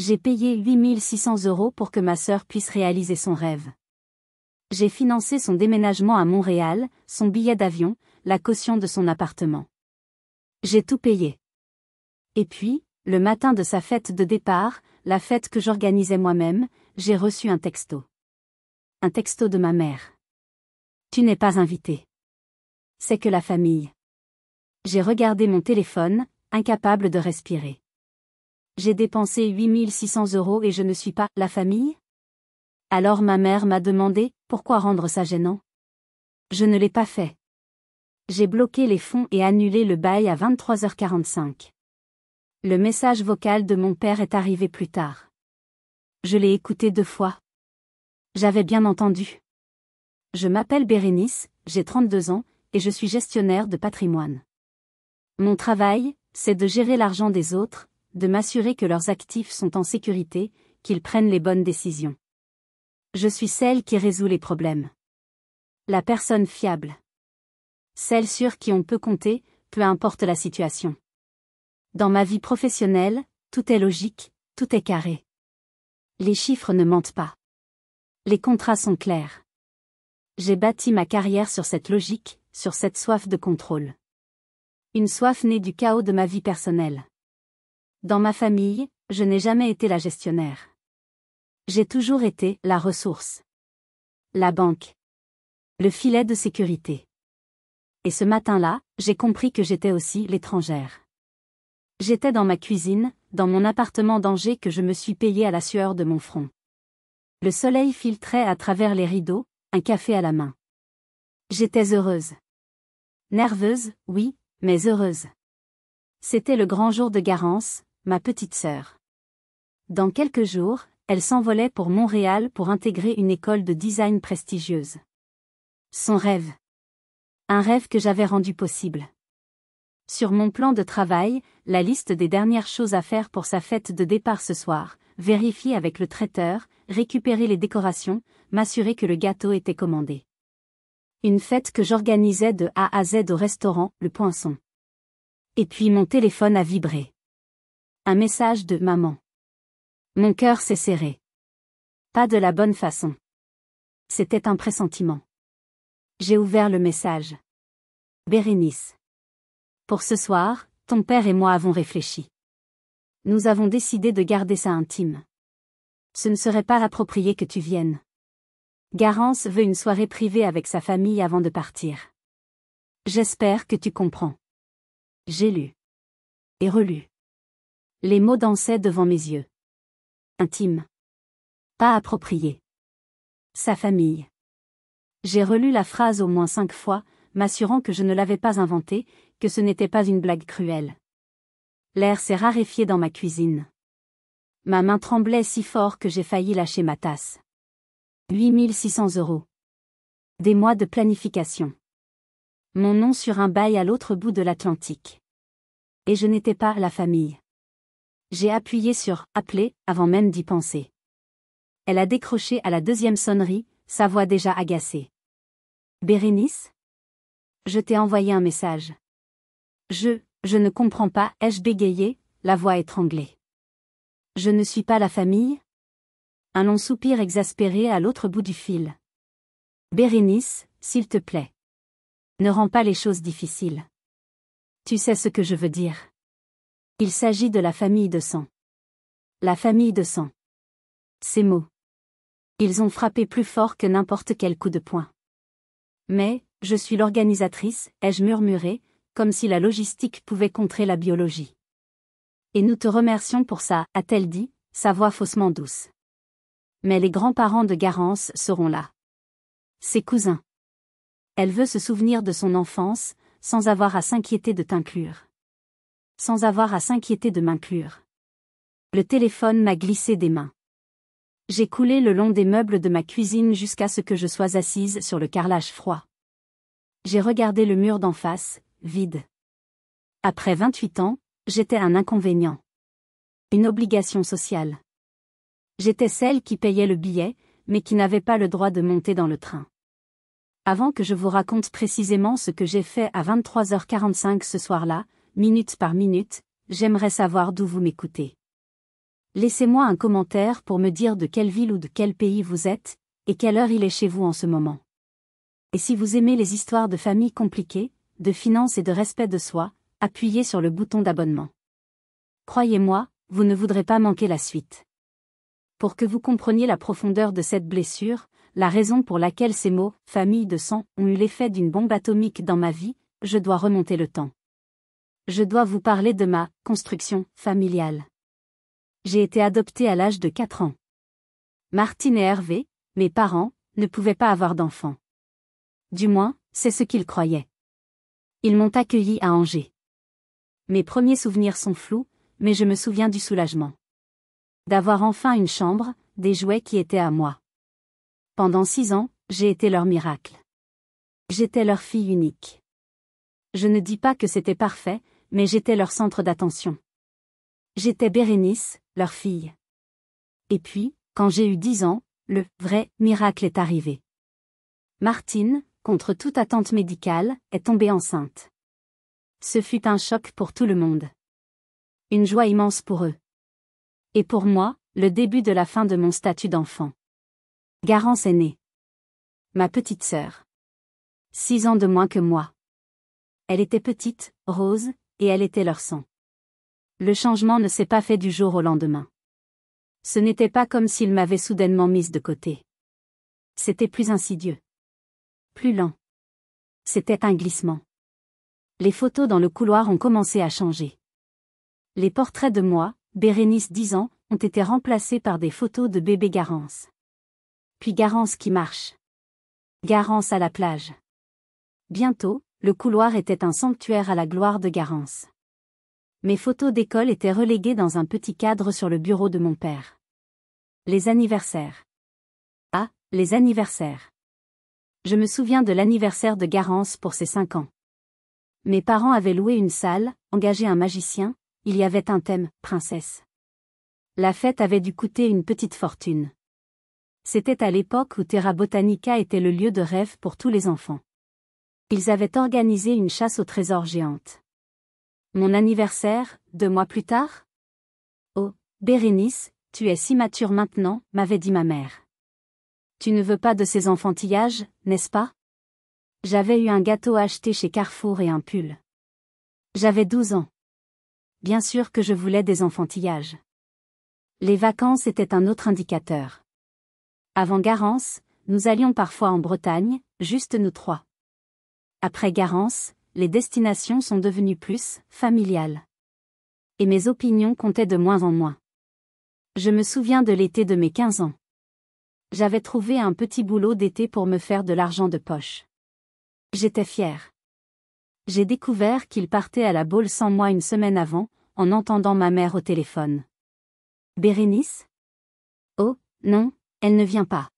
J'ai payé 8600 € pour que ma sœur puisse réaliser son rêve. J'ai financé son déménagement à Montréal, son billet d'avion, la caution de son appartement. J'ai tout payé. Et puis, le matin de sa fête de départ, la fête que j'organisais moi-même, j'ai reçu un texto. Un texto de ma mère. Tu n'es pas invité. C'est que la famille. J'ai regardé mon téléphone, incapable de respirer. J'ai dépensé 8600 € et je ne suis pas la famille? Alors ma mère m'a demandé, pourquoi rendre ça gênant? Je ne l'ai pas fait. J'ai bloqué les fonds et annulé le bail à 23h45. Le message vocal de mon père est arrivé plus tard. Je l'ai écouté 2 fois. J'avais bien entendu. Je m'appelle Bérénice, j'ai 32 ans, et je suis gestionnaire de patrimoine. Mon travail, c'est de gérer l'argent des autres, de m'assurer que leurs actifs sont en sécurité, qu'ils prennent les bonnes décisions. Je suis celle qui résout les problèmes. La personne fiable. Celle sur qui on peut compter, peu importe la situation. Dans ma vie professionnelle, tout est logique, tout est carré. Les chiffres ne mentent pas. Les contrats sont clairs. J'ai bâti ma carrière sur cette logique, sur cette soif de contrôle. Une soif née du chaos de ma vie personnelle. Dans ma famille, je n'ai jamais été la gestionnaire. J'ai toujours été la ressource. La banque. Le filet de sécurité. Et ce matin-là, j'ai compris que j'étais aussi l'étrangère. J'étais dans ma cuisine, dans mon appartement d'Angers que je me suis payé à la sueur de mon front. Le soleil filtrait à travers les rideaux, un café à la main. J'étais heureuse. Nerveuse, oui, mais heureuse. C'était le grand jour de Garance, ma petite sœur. Dans quelques jours, elle s'envolait pour Montréal pour intégrer une école de design prestigieuse. Son rêve. Un rêve que j'avais rendu possible. Sur mon plan de travail, la liste des dernières choses à faire pour sa fête de départ ce soir, vérifier avec le traiteur, récupérer les décorations, m'assurer que le gâteau était commandé. Une fête que j'organisais de A à Z au restaurant, le Poinçon. Et puis mon téléphone a vibré. Un message de maman. Mon cœur s'est serré. Pas de la bonne façon. C'était un pressentiment. J'ai ouvert le message. Bérénice. Pour ce soir, ton père et moi avons réfléchi. Nous avons décidé de garder ça intime. Ce ne serait pas approprié que tu viennes. Garance veut une soirée privée avec sa famille avant de partir. J'espère que tu comprends. J'ai lu. Et relu. Les mots dansaient devant mes yeux. Intime. Pas approprié. Sa famille. J'ai relu la phrase au moins 5 fois, m'assurant que je ne l'avais pas inventée, que ce n'était pas une blague cruelle. L'air s'est raréfié dans ma cuisine. Ma main tremblait si fort que j'ai failli lâcher ma tasse. 8600 €. Des mois de planification. Mon nom sur un bail à l'autre bout de l'Atlantique. Et je n'étais pas la famille. J'ai appuyé sur « Appeler » avant même d'y penser. Elle a décroché à la 2e sonnerie, sa voix déjà agacée. Bérénice? Je t'ai envoyé un message. Je ne comprends pas, ai-je bégayé, la voix étranglée. Je ne suis pas la famille? Un long soupir exaspéré à l'autre bout du fil. Bérénice, s'il te plaît. Ne rends pas les choses difficiles. Tu sais ce que je veux dire. Il s'agit de la famille de sang. La famille de sang. Ces mots. Ils ont frappé plus fort que n'importe quel coup de poing. Mais, je suis l'organisatrice, ai-je murmuré, comme si la logistique pouvait contrer la biologie. Et nous te remercions pour ça, a-t-elle dit, sa voix faussement douce. Mais les grands-parents de Garance seront là. Ses cousins. Elle veut se souvenir de son enfance, sans avoir à s'inquiéter de t'inclure. Sans avoir à s'inquiéter de m'inclure. Le téléphone m'a glissé des mains. J'ai coulé le long des meubles de ma cuisine jusqu'à ce que je sois assise sur le carrelage froid. J'ai regardé le mur d'en face, vide. Après 28 ans, j'étais un inconvénient. Une obligation sociale. J'étais celle qui payait le billet, mais qui n'avait pas le droit de monter dans le train. Avant que je vous raconte précisément ce que j'ai fait à 23h45 ce soir-là, minute par minute, j'aimerais savoir d'où vous m'écoutez. Laissez-moi un commentaire pour me dire de quelle ville ou de quel pays vous êtes, et quelle heure il est chez vous en ce moment. Et si vous aimez les histoires de famille compliquées, de finances et de respect de soi, appuyez sur le bouton d'abonnement. Croyez-moi, vous ne voudrez pas manquer la suite. Pour que vous compreniez la profondeur de cette blessure, la raison pour laquelle ces mots, famille de sang, ont eu l'effet d'une bombe atomique dans ma vie, je dois remonter le temps. Je dois vous parler de ma construction familiale. J'ai été adoptée à l'âge de 4 ans. Martine et Hervé, mes parents, ne pouvaient pas avoir d'enfants. Du moins, c'est ce qu'ils croyaient. Ils m'ont accueillie à Angers. Mes premiers souvenirs sont flous, mais je me souviens du soulagement. D'avoir enfin une chambre, des jouets qui étaient à moi. Pendant 6 ans, j'ai été leur miracle. J'étais leur fille unique. Je ne dis pas que c'était parfait, mais j'étais leur centre d'attention. J'étais Bérénice, leur fille. Et puis, quand j'ai eu 10 ans, le vrai miracle est arrivé. Martine, contre toute attente médicale, est tombée enceinte. Ce fut un choc pour tout le monde. Une joie immense pour eux. Et pour moi, le début de la fin de mon statut d'enfant. Garance est née. Ma petite sœur. 6 ans de moins que moi. Elle était petite, rose, et elle était leur sang. Le changement ne s'est pas fait du jour au lendemain. Ce n'était pas comme s'il m'avait soudainement mise de côté. C'était plus insidieux. Plus lent. C'était un glissement. Les photos dans le couloir ont commencé à changer. Les portraits de moi, Bérénice 10 ans, ont été remplacés par des photos de bébé Garance. Puis Garance qui marche. Garance à la plage. Bientôt, le couloir était un sanctuaire à la gloire de Garance. Mes photos d'école étaient reléguées dans un petit cadre sur le bureau de mon père. Les anniversaires. Ah, les anniversaires. Je me souviens de l'anniversaire de Garance pour ses 5 ans. Mes parents avaient loué une salle, engagé un magicien, il y avait un thème, princesse. La fête avait dû coûter une petite fortune. C'était à l'époque où Terra Botanica était le lieu de rêve pour tous les enfants. Ils avaient organisé une chasse au trésor géante. Mon anniversaire, 2 mois plus tard? Oh, Bérénice, tu es si mature maintenant, m'avait dit ma mère. Tu ne veux pas de ces enfantillages, n'est-ce pas? J'avais eu un gâteau acheté chez Carrefour et un pull. J'avais 12 ans. Bien sûr que je voulais des enfantillages. Les vacances étaient un autre indicateur. Avant Garance, nous allions parfois en Bretagne, juste nous 3. Après Garance, les destinations sont devenues plus familiales. Et mes opinions comptaient de moins en moins. Je me souviens de l'été de mes 15 ans. J'avais trouvé un petit boulot d'été pour me faire de l'argent de poche. J'étais fière. J'ai découvert qu'il partait à la Baule sans moi une semaine avant, en entendant ma mère au téléphone. Bérénice? Oh, non, elle ne vient pas.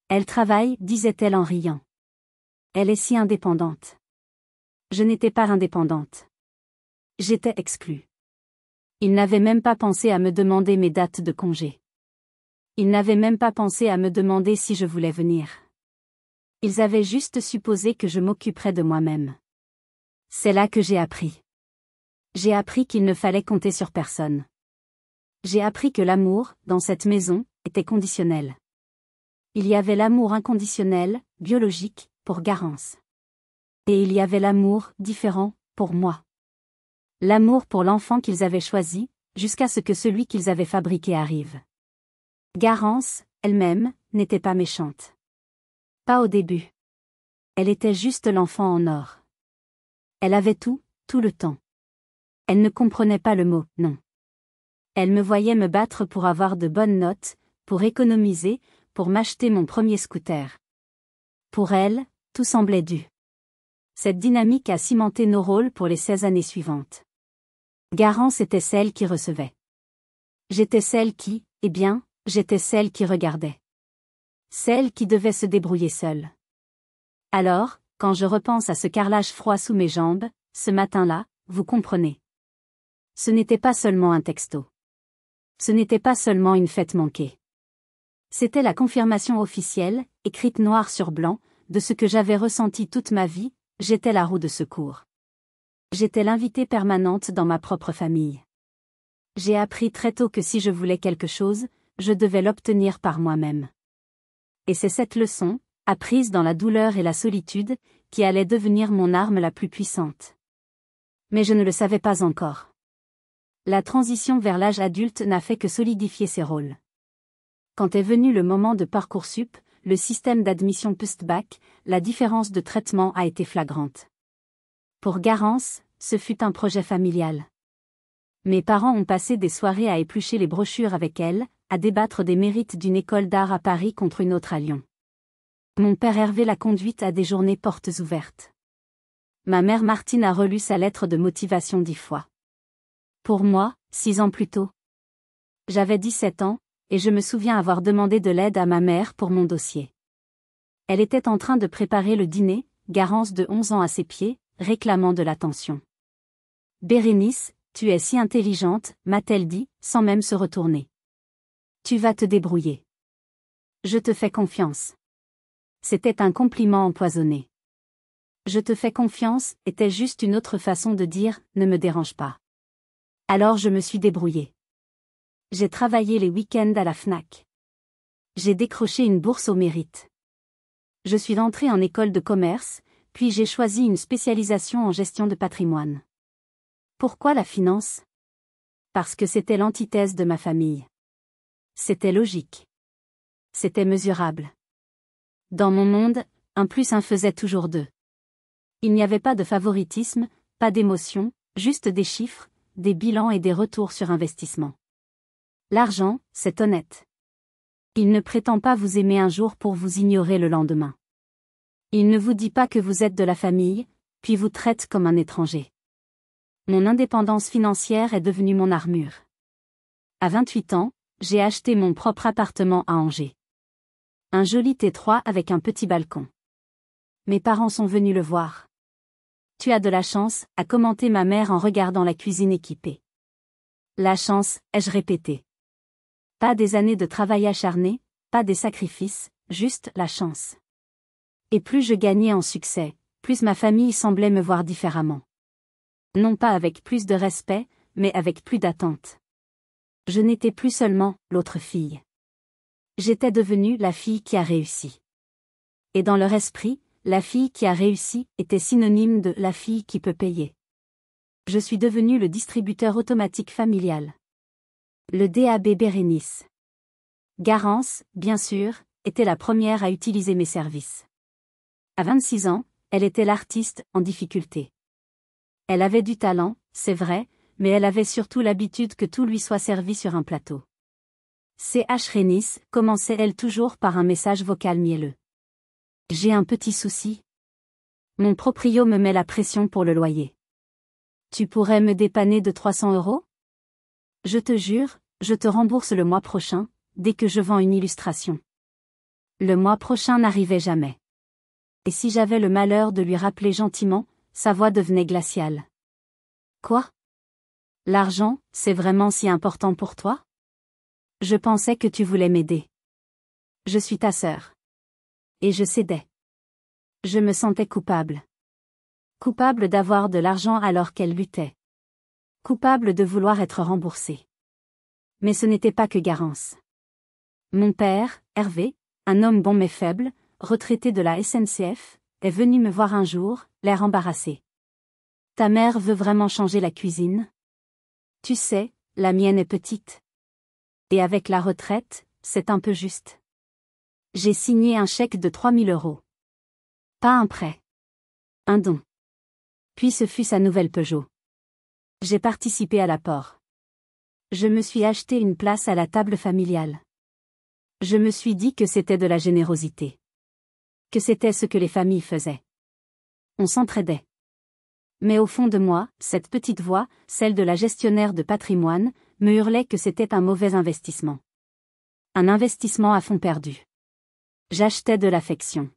Elle travaille, disait-elle en riant. Elle est si indépendante. Je n'étais pas indépendante. J'étais exclue. Ils n'avaient même pas pensé à me demander mes dates de congé. Ils n'avaient même pas pensé à me demander si je voulais venir. Ils avaient juste supposé que je m'occuperais de moi-même. C'est là que j'ai appris. J'ai appris qu'il ne fallait compter sur personne. J'ai appris que l'amour, dans cette maison, était conditionnel. Il y avait l'amour inconditionnel, biologique, pour Garance. Et il y avait l'amour, différent, pour moi. L'amour pour l'enfant qu'ils avaient choisi, jusqu'à ce que celui qu'ils avaient fabriqué arrive. Garance, elle-même, n'était pas méchante. Pas au début. Elle était juste l'enfant en or. Elle avait tout le temps. Elle ne comprenait pas le mot « non ». Elle me voyait me battre pour avoir de bonnes notes, pour économiser, pour m'acheter mon premier scooter. Pour elle, tout semblait dû. Cette dynamique a cimenté nos rôles pour les 16 années suivantes. Garance était celle qui recevait. J'étais celle qui, j'étais celle qui regardait. Celle qui devait se débrouiller seule. Alors, quand je repense à ce carrelage froid sous mes jambes, ce matin-là, vous comprenez. Ce n'était pas seulement un texto. Ce n'était pas seulement une fête manquée. C'était la confirmation officielle, écrite noir sur blanc, de ce que j'avais ressenti toute ma vie, j'étais la roue de secours. J'étais l'invitée permanente dans ma propre famille. J'ai appris très tôt que si je voulais quelque chose, je devais l'obtenir par moi-même. Et c'est cette leçon, apprise dans la douleur et la solitude, qui allait devenir mon arme la plus puissante. Mais je ne le savais pas encore. La transition vers l'âge adulte n'a fait que solidifier ces rôles. Quand est venu le moment de Parcoursup, le système d'admission post-bac, la différence de traitement a été flagrante. Pour Garance, ce fut un projet familial. Mes parents ont passé des soirées à éplucher les brochures avec elle, à débattre des mérites d'une école d'art à Paris contre une autre à Lyon. Mon père Hervé l'a conduite à des journées portes ouvertes. Ma mère Martine a relu sa lettre de motivation 10 fois. Pour moi, 6 ans plus tôt. J'avais 17 ans, et je me souviens avoir demandé de l'aide à ma mère pour mon dossier. Elle était en train de préparer le dîner, Garance de 11 ans à ses pieds, réclamant de l'attention. « Bérénice, tu es si intelligente, m'a-t-elle dit, sans même se retourner. Tu vas te débrouiller. Je te fais confiance. » C'était un compliment empoisonné. Je te fais confiance était juste une autre façon de dire « ne me dérange pas ». Alors je me suis débrouillée. J'ai travaillé les week-ends à la Fnac. J'ai décroché une bourse au mérite. Je suis entrée en école de commerce, puis j'ai choisi une spécialisation en gestion de patrimoine. Pourquoi la finance? Parce que c'était l'antithèse de ma famille. C'était logique. C'était mesurable. Dans mon monde, 1+1 faisait toujours 2. Il n'y avait pas de favoritisme, pas d'émotion, juste des chiffres, des bilans et des retours sur investissement. L'argent, c'est honnête. Il ne prétend pas vous aimer un jour pour vous ignorer le lendemain. Il ne vous dit pas que vous êtes de la famille, puis vous traite comme un étranger. Mon indépendance financière est devenue mon armure. À 28 ans, j'ai acheté mon propre appartement à Angers. Un joli T3 avec un petit balcon. Mes parents sont venus le voir. Tu as de la chance, a commenté ma mère en regardant la cuisine équipée. La chance, ai-je répété. Pas des années de travail acharné, pas des sacrifices, juste la chance. Et plus je gagnais en succès, plus ma famille semblait me voir différemment. Non pas avec plus de respect, mais avec plus d'attente. Je n'étais plus seulement l'autre fille. J'étais devenue la fille qui a réussi. Et dans leur esprit, la fille qui a réussi était synonyme de la fille qui peut payer. Je suis devenue le distributeur automatique familial. Le DAB Bérénice. Garance, bien sûr, était la première à utiliser mes services. À 26 ans, elle était l'artiste en difficulté. Elle avait du talent, c'est vrai, mais elle avait surtout l'habitude que tout lui soit servi sur un plateau. C.H. Rénis commençait-elle toujours par un message vocal mielleux. J'ai un petit souci. Mon proprio me met la pression pour le loyer. Tu pourrais me dépanner de 300 €? Je te jure, je te rembourse le mois prochain, dès que je vends une illustration. Le mois prochain n'arrivait jamais. Et si j'avais le malheur de lui rappeler gentiment, sa voix devenait glaciale. Quoi? L'argent, c'est vraiment si important pour toi? Je pensais que tu voulais m'aider. Je suis ta sœur. Et je cédais. Je me sentais coupable. Coupable d'avoir de l'argent alors qu'elle luttait. Coupable de vouloir être remboursée. Mais ce n'était pas que Garance. Mon père, Hervé, un homme bon mais faible, retraité de la SNCF, est venu me voir un jour, l'air embarrassé. Ta mère veut vraiment changer la cuisine? Tu sais, la mienne est petite. Et avec la retraite, c'est un peu juste. J'ai signé un chèque de 3000 €. Pas un prêt. Un don. Puis ce fut sa nouvelle Peugeot. J'ai participé à l'apport. Je me suis acheté une place à la table familiale. Je me suis dit que c'était de la générosité. Que c'était ce que les familles faisaient. On s'entraidait. Mais au fond de moi, cette petite voix, celle de la gestionnaire de patrimoine, me hurlait que c'était un mauvais investissement. Un investissement à fond perdu. J'achetais de l'affection.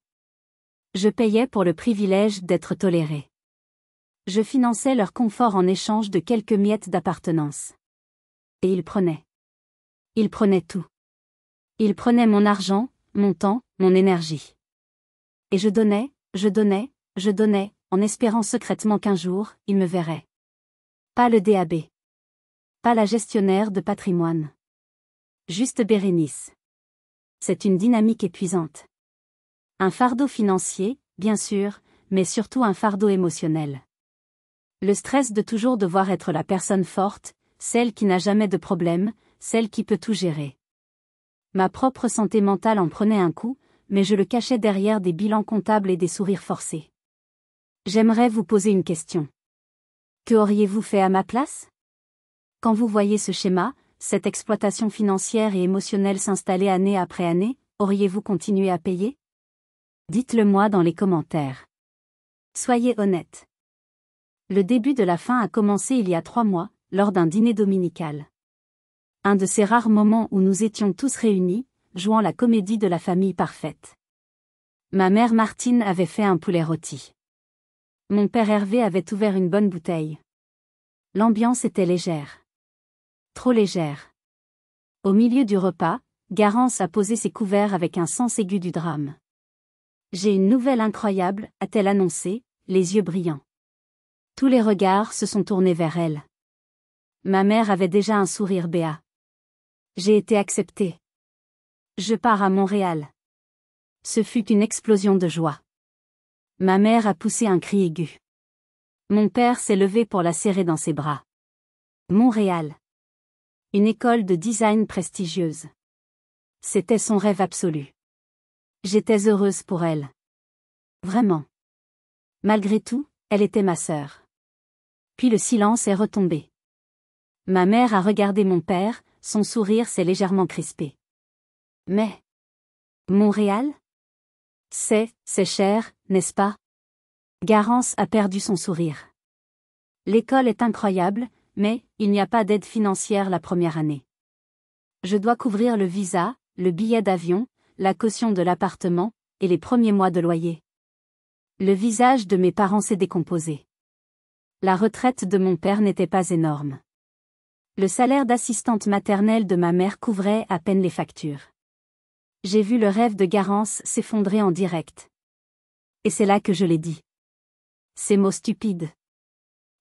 Je payais pour le privilège d'être toléré. Je finançais leur confort en échange de quelques miettes d'appartenance. Et ils prenaient. Ils prenaient tout. Ils prenaient mon argent, mon temps, mon énergie. Et je donnais, en espérant secrètement qu'un jour, ils me verraient. Pas le DAB. pas la gestionnaire de patrimoine. Juste Bérénice. C'est une dynamique épuisante. Un fardeau financier, bien sûr, mais surtout un fardeau émotionnel. Le stress de toujours devoir être la personne forte, celle qui n'a jamais de problème, celle qui peut tout gérer. Ma propre santé mentale en prenait un coup, mais je le cachais derrière des bilans comptables et des sourires forcés. J'aimerais vous poser une question. Que auriez-vous fait à ma place? Quand vous voyez ce schéma, cette exploitation financière et émotionnelle s'installer année après année, auriez-vous continué à payer? Dites-le moi dans les commentaires. Soyez honnête. Le début de la fin a commencé il y a 3 mois, lors d'un dîner dominical. Un de ces rares moments où nous étions tous réunis, jouant la comédie de la famille parfaite. Ma mère Martine avait fait un poulet rôti. Mon père Hervé avait ouvert une bonne bouteille. L'ambiance était légère. Trop légère. Au milieu du repas, Garance a posé ses couverts avec un sens aigu du drame. J'ai une nouvelle incroyable, a-t-elle annoncé, les yeux brillants. Tous les regards se sont tournés vers elle. Ma mère avait déjà un sourire béat. J'ai été acceptée. Je pars à Montréal. Ce fut une explosion de joie. Ma mère a poussé un cri aigu. Mon père s'est levé pour la serrer dans ses bras. Montréal. Une école de design prestigieuse. C'était son rêve absolu. J'étais heureuse pour elle. Vraiment. Malgré tout, elle était ma sœur. Puis le silence est retombé. Ma mère a regardé mon père, son sourire s'est légèrement crispé. Mais... Montréal? C'est cher, n'est-ce pas? Garance a perdu son sourire. L'école est incroyable, mais il n'y a pas d'aide financière la première année. Je dois couvrir le visa, le billet d'avion, la caution de l'appartement, et les premiers mois de loyer. Le visage de mes parents s'est décomposé. La retraite de mon père n'était pas énorme. Le salaire d'assistante maternelle de ma mère couvrait à peine les factures. J'ai vu le rêve de Garance s'effondrer en direct. Et c'est là que je l'ai dit. Ces mots stupides.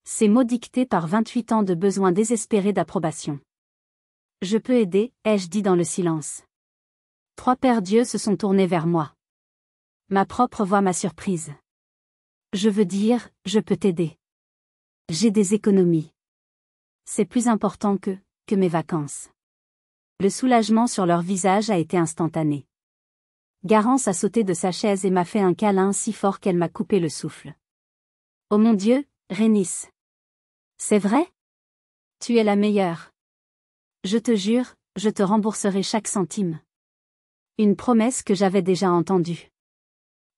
Ces mots dictés par 28 ans de besoin désespéré d'approbation. Je peux aider, ai-je dit dans le silence. 3 paires d'yeux se sont tournés vers moi. Ma propre voix m'a surprise. Je veux dire, je peux t'aider. J'ai des économies. C'est plus important que mes vacances. Le soulagement sur leur visage a été instantané. Garance a sauté de sa chaise et m'a fait un câlin si fort qu'elle m'a coupé le souffle. Oh mon Dieu, Rénice. C'est vrai? Tu es la meilleure. Je te jure, je te rembourserai chaque centime. Une promesse que j'avais déjà entendue.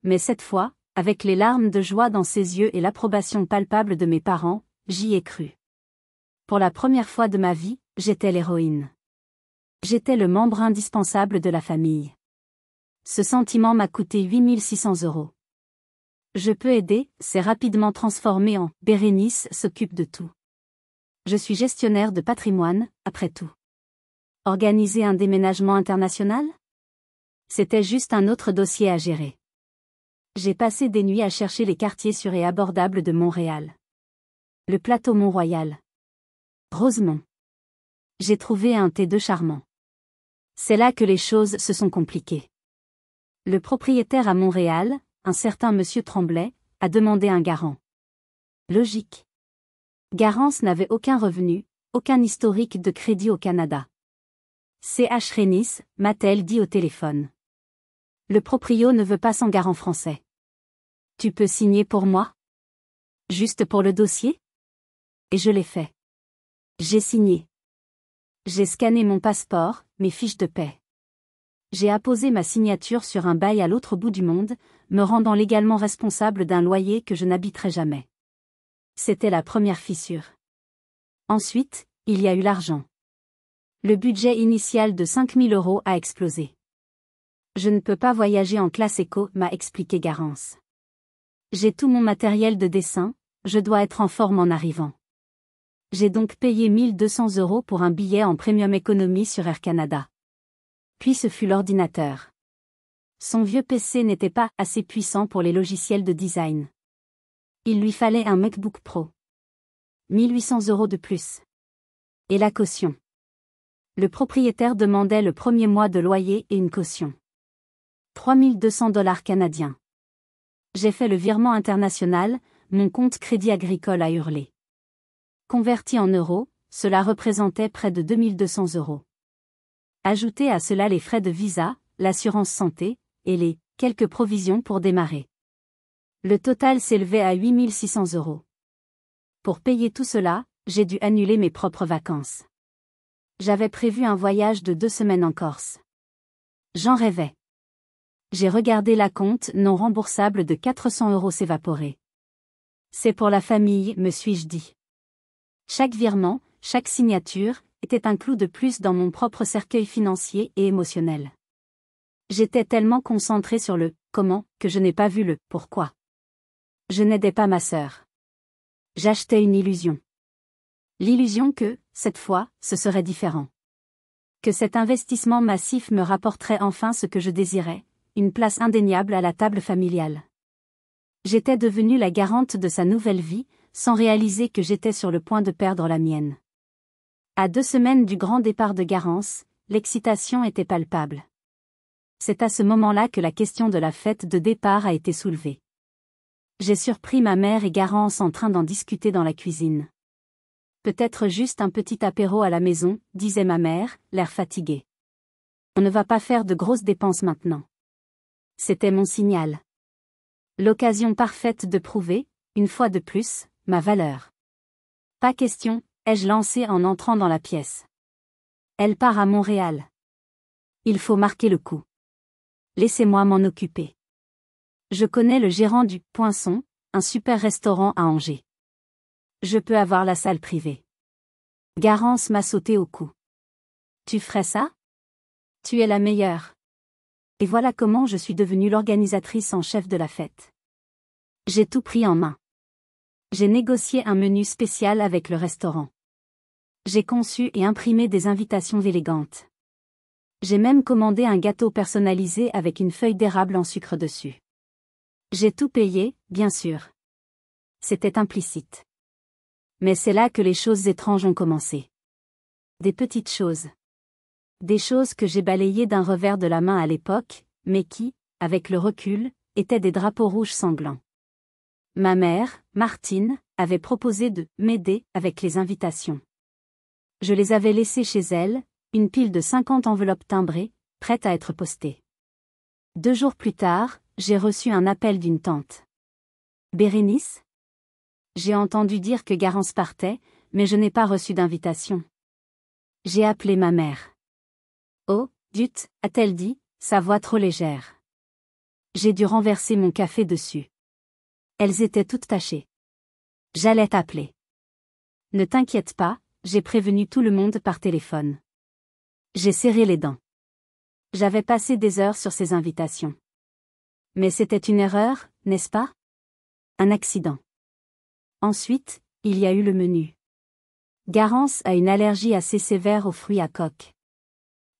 Mais cette fois, avec les larmes de joie dans ses yeux et l'approbation palpable de mes parents, j'y ai cru. Pour la première fois de ma vie, j'étais l'héroïne. J'étais le membre indispensable de la famille. Ce sentiment m'a coûté 8600 €. Je peux aider, s'est rapidement transformé en « Bérénice s'occupe de tout ». Je suis gestionnaire de patrimoine, après tout. Organiser un déménagement international? C'était juste un autre dossier à gérer. J'ai passé des nuits à chercher les quartiers sûrs et abordables de Montréal. Le plateau Mont-Royal. Rosemont. J'ai trouvé un T2 charmant. C'est là que les choses se sont compliquées. Le propriétaire à Montréal, un certain monsieur Tremblay, a demandé un garant. Logique. Garance n'avait aucun revenu, aucun historique de crédit au Canada. C.H. Rénice, m'a-t-elle dit au téléphone. Le proprio ne veut pas son garant français. Tu peux signer pour moi? Juste pour le dossier? Et je l'ai fait. J'ai signé. J'ai scanné mon passeport, mes fiches de paie. J'ai apposé ma signature sur un bail à l'autre bout du monde, me rendant légalement responsable d'un loyer que je n'habiterai jamais. C'était la première fissure. Ensuite, il y a eu l'argent. Le budget initial de 5000 € a explosé. Je ne peux pas voyager en classe éco, m'a expliqué Garance. J'ai tout mon matériel de dessin, je dois être en forme en arrivant. J'ai donc payé 1200 € pour un billet en Premium Economy sur Air Canada. Puis ce fut l'ordinateur. Son vieux PC n'était pas assez puissant pour les logiciels de design. Il lui fallait un MacBook Pro. 1800 € de plus. Et la caution. Le propriétaire demandait le premier mois de loyer et une caution. 3200 $ canadiens. J'ai fait le virement international, mon compte Crédit Agricole a hurlé. Converti en euros, cela représentait près de 2200 €. Ajoutez à cela les frais de visa, l'assurance santé, et les quelques provisions pour démarrer. Le total s'élevait à 8600 €. Pour payer tout cela, j'ai dû annuler mes propres vacances. J'avais prévu un voyage de 2 semaines en Corse. J'en rêvais. J'ai regardé l'acompte non remboursable de 400 € s'évaporer. C'est pour la famille, me suis-je dit. Chaque virement, chaque signature, était un clou de plus dans mon propre cercueil financier et émotionnel. J'étais tellement concentré sur le « comment » que je n'ai pas vu le « pourquoi ». Je n'aidais pas ma sœur. J'achetais une illusion. L'illusion que, cette fois, ce serait différent. Que cet investissement massif me rapporterait enfin ce que je désirais, une place indéniable à la table familiale. J'étais devenue la garante de sa nouvelle vie, sans réaliser que j'étais sur le point de perdre la mienne. À 2 semaines du grand départ de Garance, l'excitation était palpable. C'est à ce moment-là que la question de la fête de départ a été soulevée. J'ai surpris ma mère et Garance en train d'en discuter dans la cuisine. Peut-être juste un petit apéro à la maison, disait ma mère, l'air fatigué. On ne va pas faire de grosses dépenses maintenant. C'était mon signal. L'occasion parfaite de prouver, une fois de plus, ma valeur. Pas question, ai-je lancé en entrant dans la pièce. Elle part à Montréal. Il faut marquer le coup. Laissez-moi m'en occuper. Je connais le gérant du Poinçon, un super restaurant à Angers. Je peux avoir la salle privée. Garance m'a sauté au cou. Tu ferais ça? Tu es la meilleure. Et voilà comment je suis devenue l'organisatrice en chef de la fête. J'ai tout pris en main. J'ai négocié un menu spécial avec le restaurant. J'ai conçu et imprimé des invitations élégantes. J'ai même commandé un gâteau personnalisé avec une feuille d'érable en sucre dessus. J'ai tout payé, bien sûr. C'était implicite. Mais c'est là que les choses étranges ont commencé. Des petites choses. Des choses que j'ai balayées d'un revers de la main à l'époque, mais qui, avec le recul, étaient des drapeaux rouges sanglants. Ma mère, Martine, avait proposé de m'aider avec les invitations. Je les avais laissées chez elle, une pile de 50 enveloppes timbrées, prêtes à être postées. 2 jours plus tard, j'ai reçu un appel d'une tante. Bérénice? J'ai entendu dire que Garance partait, mais je n'ai pas reçu d'invitation. J'ai appelé ma mère. Oh, Dut, a-t-elle dit, sa voix trop légère. J'ai dû renverser mon café dessus. Elles étaient toutes tachées. J'allais t'appeler. Ne t'inquiète pas, j'ai prévenu tout le monde par téléphone. J'ai serré les dents. J'avais passé des heures sur ces invitations. Mais c'était une erreur, n'est-ce pas? Un accident. Ensuite, il y a eu le menu. Garance a une allergie assez sévère aux fruits à coque.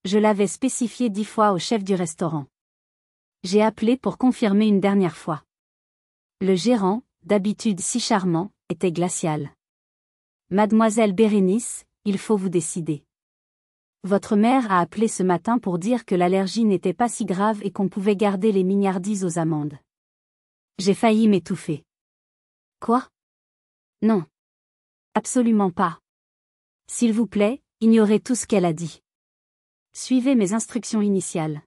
Je l'avais spécifié 10 fois au chef du restaurant. J'ai appelé pour confirmer une dernière fois. Le gérant, d'habitude si charmant, était glacial. Mademoiselle Bérénice, il faut vous décider. Votre mère a appelé ce matin pour dire que l'allergie n'était pas si grave et qu'on pouvait garder les mignardises aux amandes. J'ai failli m'étouffer. Quoi? Non. Absolument pas. S'il vous plaît, ignorez tout ce qu'elle a dit. Suivez mes instructions initiales.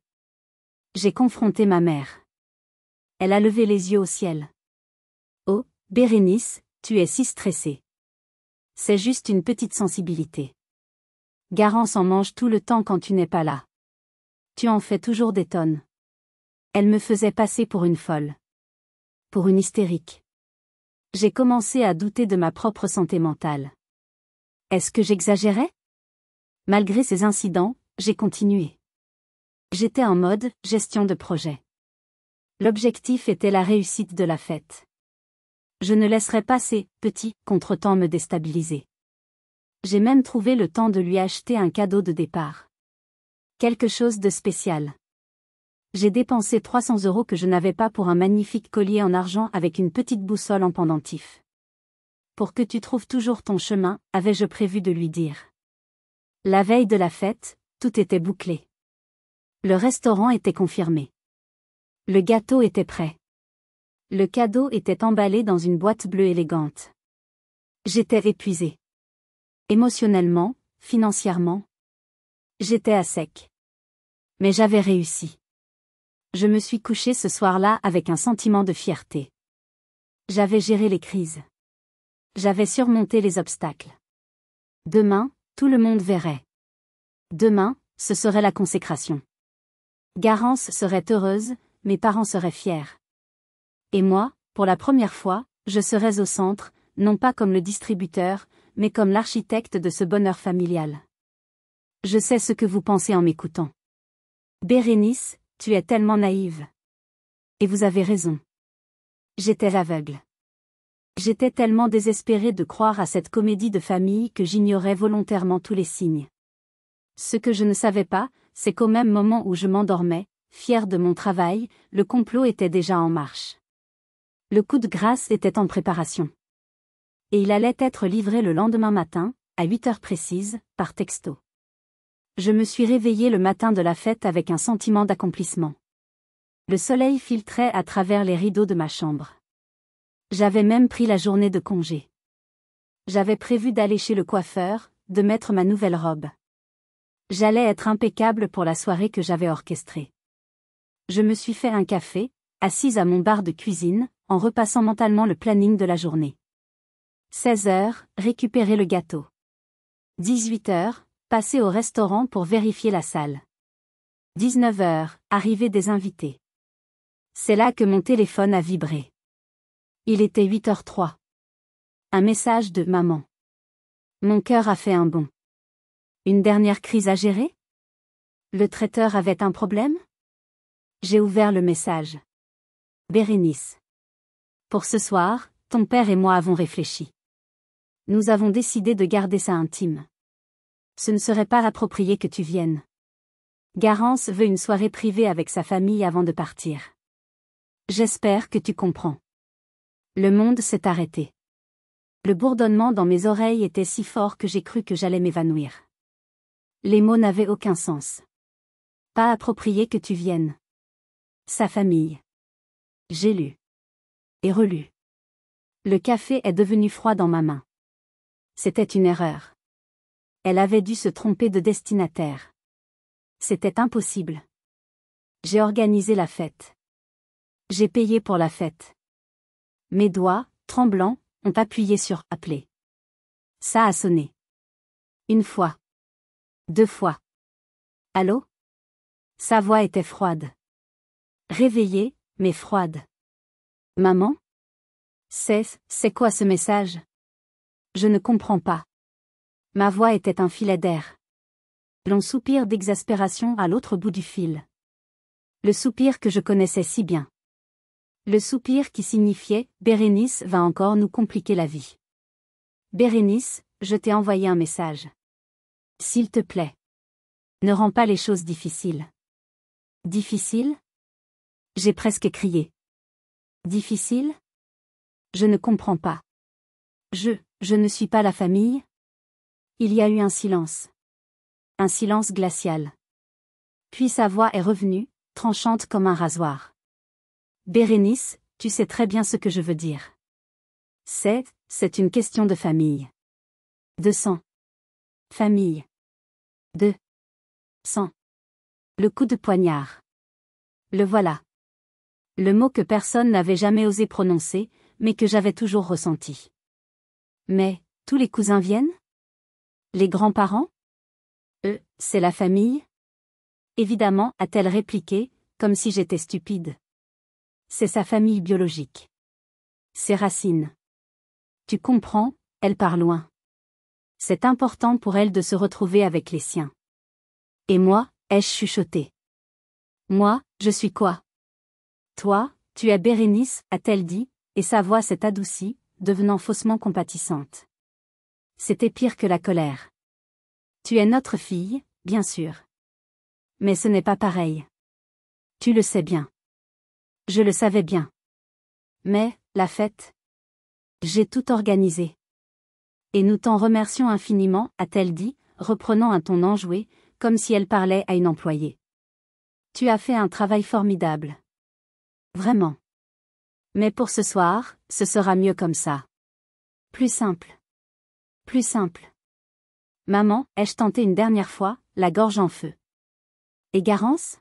J'ai confronté ma mère. Elle a levé les yeux au ciel. Oh, Bérénice, tu es si stressée. C'est juste une petite sensibilité. Garance en mange tout le temps quand tu n'es pas là. Tu en fais toujours des tonnes. Elle me faisait passer pour une folle. Pour une hystérique. J'ai commencé à douter de ma propre santé mentale. Est-ce que j'exagérais? Malgré ces incidents, j'ai continué. J'étais en mode gestion de projet. L'objectif était la réussite de la fête. Je ne laisserai pas ces petits contretemps me déstabiliser. J'ai même trouvé le temps de lui acheter un cadeau de départ. Quelque chose de spécial. J'ai dépensé 300 € que je n'avais pas pour un magnifique collier en argent avec une petite boussole en pendentif. Pour que tu trouves toujours ton chemin, avais-je prévu de lui dire. La veille de la fête, tout était bouclé. Le restaurant était confirmé. Le gâteau était prêt. Le cadeau était emballé dans une boîte bleue élégante. J'étais épuisée. Émotionnellement, financièrement. J'étais à sec. Mais j'avais réussi. Je me suis couchée ce soir-là avec un sentiment de fierté. J'avais géré les crises. J'avais surmonté les obstacles. Demain, tout le monde verrait. Demain, ce serait la consécration. Garance serait heureuse, mes parents seraient fiers. Et moi, pour la première fois, je serais au centre, non pas comme le distributeur, mais comme l'architecte de ce bonheur familial. Je sais ce que vous pensez en m'écoutant. Bérénice, tu es tellement naïve. Et vous avez raison. J'étais aveugle. J'étais tellement désespérée de croire à cette comédie de famille que j'ignorais volontairement tous les signes. Ce que je ne savais pas, c'est qu'au même moment où je m'endormais, fière de mon travail, le complot était déjà en marche. Le coup de grâce était en préparation. Et il allait être livré le lendemain matin, à 8 heures précises, par texto. Je me suis réveillée le matin de la fête avec un sentiment d'accomplissement. Le soleil filtrait à travers les rideaux de ma chambre. J'avais même pris la journée de congé. J'avais prévu d'aller chez le coiffeur, de mettre ma nouvelle robe. J'allais être impeccable pour la soirée que j'avais orchestrée. Je me suis fait un café, assise à mon bar de cuisine, en repassant mentalement le planning de la journée. 16 heures, récupérer le gâteau. 18 heures, passer au restaurant pour vérifier la salle. 19 heures, arrivée des invités. C'est là que mon téléphone a vibré. Il était 8h03. Un message de maman. Mon cœur a fait un bond. Une dernière crise à gérer? Le traiteur avait un problème? J'ai ouvert le message. Bérénice. Pour ce soir, ton père et moi avons réfléchi. Nous avons décidé de garder ça intime. Ce ne serait pas approprié que tu viennes. Garance veut une soirée privée avec sa famille avant de partir. J'espère que tu comprends. Le monde s'est arrêté. Le bourdonnement dans mes oreilles était si fort que j'ai cru que j'allais m'évanouir. Les mots n'avaient aucun sens. Pas approprié que tu viennes. Sa famille. J'ai lu. Et relu. Le café est devenu froid dans ma main. C'était une erreur. Elle avait dû se tromper de destinataire. C'était impossible. J'ai organisé la fête. J'ai payé pour la fête. Mes doigts, tremblants, ont appuyé sur « Appeler ». Ça a sonné. Une fois. 2 fois. Allô? Sa voix était froide. Réveillée, mais froide. Maman? C'est quoi ce message? Je ne comprends pas. Ma voix était un filet d'air. Long soupir d'exaspération à l'autre bout du fil. Le soupir que je connaissais si bien. Le soupir qui signifiait « Bérénice va encore nous compliquer la vie ». Bérénice, je t'ai envoyé un message. S'il te plaît. Ne rends pas les choses difficiles. Difficile? J'ai presque crié. Difficile? Je ne comprends pas. Je ne suis pas la famille? Il y a eu un silence. Un silence glacial. Puis sa voix est revenue, tranchante comme un rasoir. Bérénice, tu sais très bien ce que je veux dire. C'est une question de famille. De sang. Famille. De sang. Le coup de poignard. Le voilà. Le mot que personne n'avait jamais osé prononcer, mais que j'avais toujours ressenti. Mais, tous les cousins viennent? Les grands-parents? C'est la famille? Évidemment, a-t-elle répliqué, comme si j'étais stupide. C'est sa famille biologique. Ses racines. Tu comprends, elle part loin. C'est important pour elle de se retrouver avec les siens. Et moi, ai-je chuchoté. Moi, je suis quoi? Toi, tu es Bérénice, a-t-elle dit, et sa voix s'est adoucie, devenant faussement compatissante. C'était pire que la colère. Tu es notre fille, bien sûr. Mais ce n'est pas pareil. Tu le sais bien. Je le savais bien. Mais, la fête? J'ai tout organisé. Et nous t'en remercions infiniment, a-t-elle dit, reprenant un ton enjoué, comme si elle parlait à une employée. Tu as fait un travail formidable. Vraiment. Mais pour ce soir, ce sera mieux comme ça. Plus simple. Plus simple. Maman, ai-je tenté une dernière fois, la gorge en feu. Et Garance?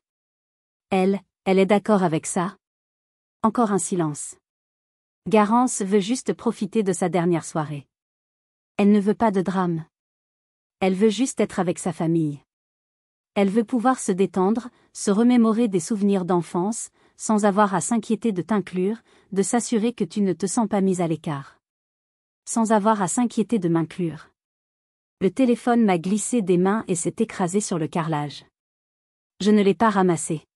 Elle est d'accord avec ça? Encore un silence. Garance veut juste profiter de sa dernière soirée. Elle ne veut pas de drame. Elle veut juste être avec sa famille. Elle veut pouvoir se détendre, se remémorer des souvenirs d'enfance, sans avoir à s'inquiéter de t'inclure, de s'assurer que tu ne te sens pas mise à l'écart. Sans avoir à s'inquiéter de m'inclure. Le téléphone m'a glissé des mains et s'est écrasé sur le carrelage. Je ne l'ai pas ramassé.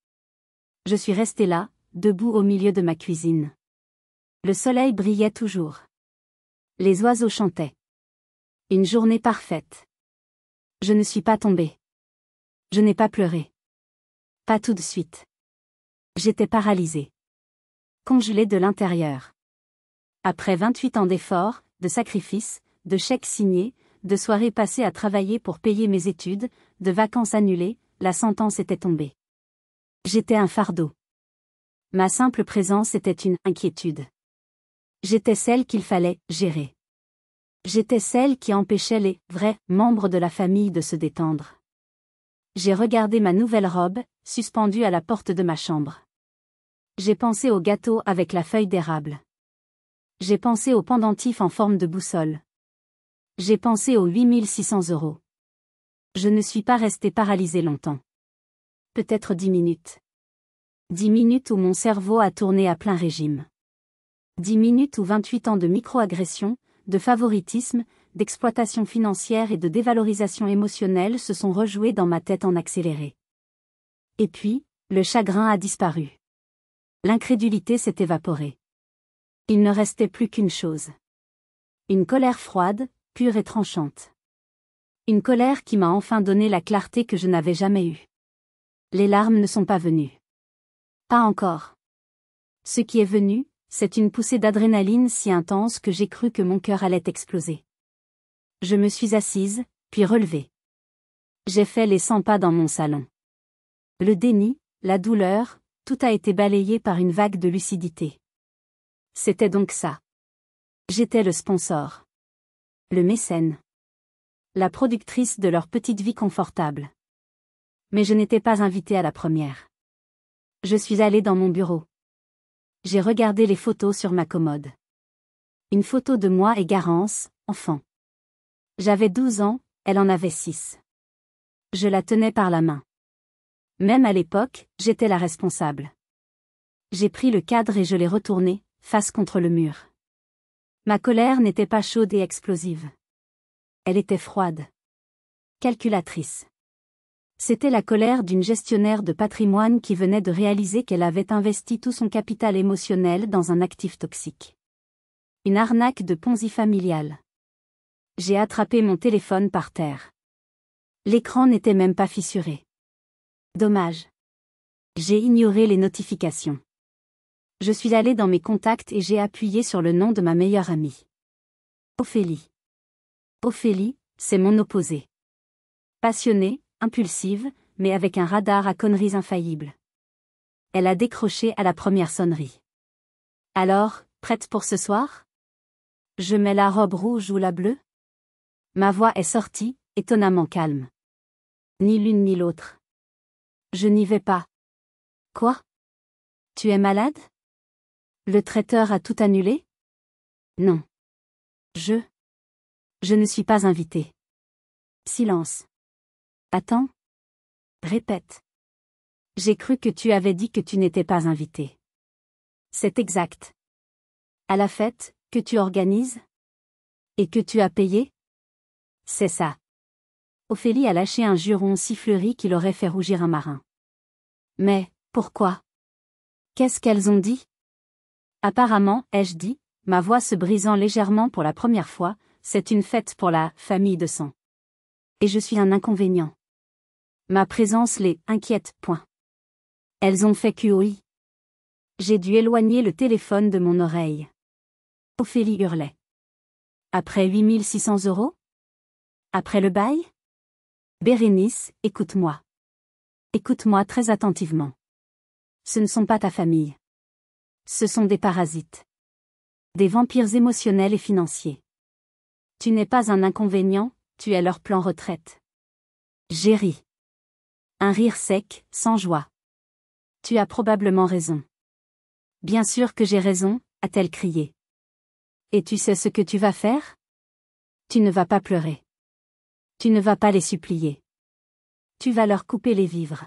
Je suis restée là, debout au milieu de ma cuisine. Le soleil brillait toujours. Les oiseaux chantaient. Une journée parfaite. Je ne suis pas tombée. Je n'ai pas pleuré. Pas tout de suite. J'étais paralysée. Congelée de l'intérieur. Après 28 ans d'efforts, de sacrifices, de chèques signés, de soirées passées à travailler pour payer mes études, de vacances annulées, la sentence était tombée. J'étais un fardeau. Ma simple présence était une inquiétude. J'étais celle qu'il fallait gérer. J'étais celle qui empêchait les vrais membres de la famille de se détendre. J'ai regardé ma nouvelle robe, suspendue à la porte de ma chambre. J'ai pensé au gâteau avec la feuille d'érable. J'ai pensé au pendentif en forme de boussole. J'ai pensé aux 8600 €. Je ne suis pas restée paralysée longtemps. Peut-être 10 minutes. 10 minutes où mon cerveau a tourné à plein régime. 10 minutes où 28 ans de microagression, de favoritisme, d'exploitation financière et de dévalorisation émotionnelle se sont rejoués dans ma tête en accéléré. Et puis, le chagrin a disparu. L'incrédulité s'est évaporée. Il ne restait plus qu'une chose. Une colère froide, pure et tranchante. Une colère qui m'a enfin donné la clarté que je n'avais jamais eue. Les larmes ne sont pas venues. Pas encore. Ce qui est venu, c'est une poussée d'adrénaline si intense que j'ai cru que mon cœur allait exploser. Je me suis assise, puis relevée. J'ai fait les 100 pas dans mon salon. Le déni, la douleur, tout a été balayé par une vague de lucidité. C'était donc ça. J'étais le sponsor. Le mécène. La productrice de leur petite vie confortable. Mais je n'étais pas invitée à la première. Je suis allée dans mon bureau. J'ai regardé les photos sur ma commode. Une photo de moi et Garance, enfant. J'avais 12 ans, elle en avait 6. Je la tenais par la main. Même à l'époque, j'étais la responsable. J'ai pris le cadre et je l'ai retourné, face contre le mur. Ma colère n'était pas chaude et explosive. Elle était froide. Calculatrice. C'était la colère d'une gestionnaire de patrimoine qui venait de réaliser qu'elle avait investi tout son capital émotionnel dans un actif toxique. Une arnaque de Ponzi familiale. J'ai attrapé mon téléphone par terre. L'écran n'était même pas fissuré. Dommage. J'ai ignoré les notifications. Je suis allée dans mes contacts et j'ai appuyé sur le nom de ma meilleure amie. Ophélie. Ophélie, c'est mon opposé. Passionnée, impulsive, mais avec un radar à conneries infaillible. Elle a décroché à la première sonnerie. Alors, prête pour ce soir? Je mets la robe rouge ou la bleue? Ma voix est sortie, étonnamment calme. Ni l'une ni l'autre. Je n'y vais pas. Quoi? Tu es malade? Le traiteur a tout annulé? Non. Je ne suis pas invitée. Silence. Attends. Répète. J'ai cru que tu avais dit que tu n'étais pas invitée. C'est exact. À la fête, que tu organises? Et que tu as payé? C'est ça. Ophélie a lâché un juron si fleuri qu'il aurait fait rougir un marin. Mais, pourquoi? Qu'est-ce qu'elles ont dit? Apparemment, ai-je dit, ma voix se brisant légèrement pour la première fois, c'est une fête pour la famille de sang. Et je suis un inconvénient. Ma présence les inquiète. Point. Elles ont fait QOI. J'ai dû éloigner le téléphone de mon oreille. Ophélie hurlait. Après 8600 €? Après le bail? Bérénice, écoute-moi. Écoute-moi très attentivement. Ce ne sont pas ta famille. Ce sont des parasites. Des vampires émotionnels et financiers. Tu n'es pas un inconvénient, tu es leur plan retraite. J'ai ri. Un rire sec, sans joie. Tu as probablement raison. Bien sûr que j'ai raison, a-t-elle crié. Et tu sais ce que tu vas faire? Tu ne vas pas pleurer. Tu ne vas pas les supplier. Tu vas leur couper les vivres.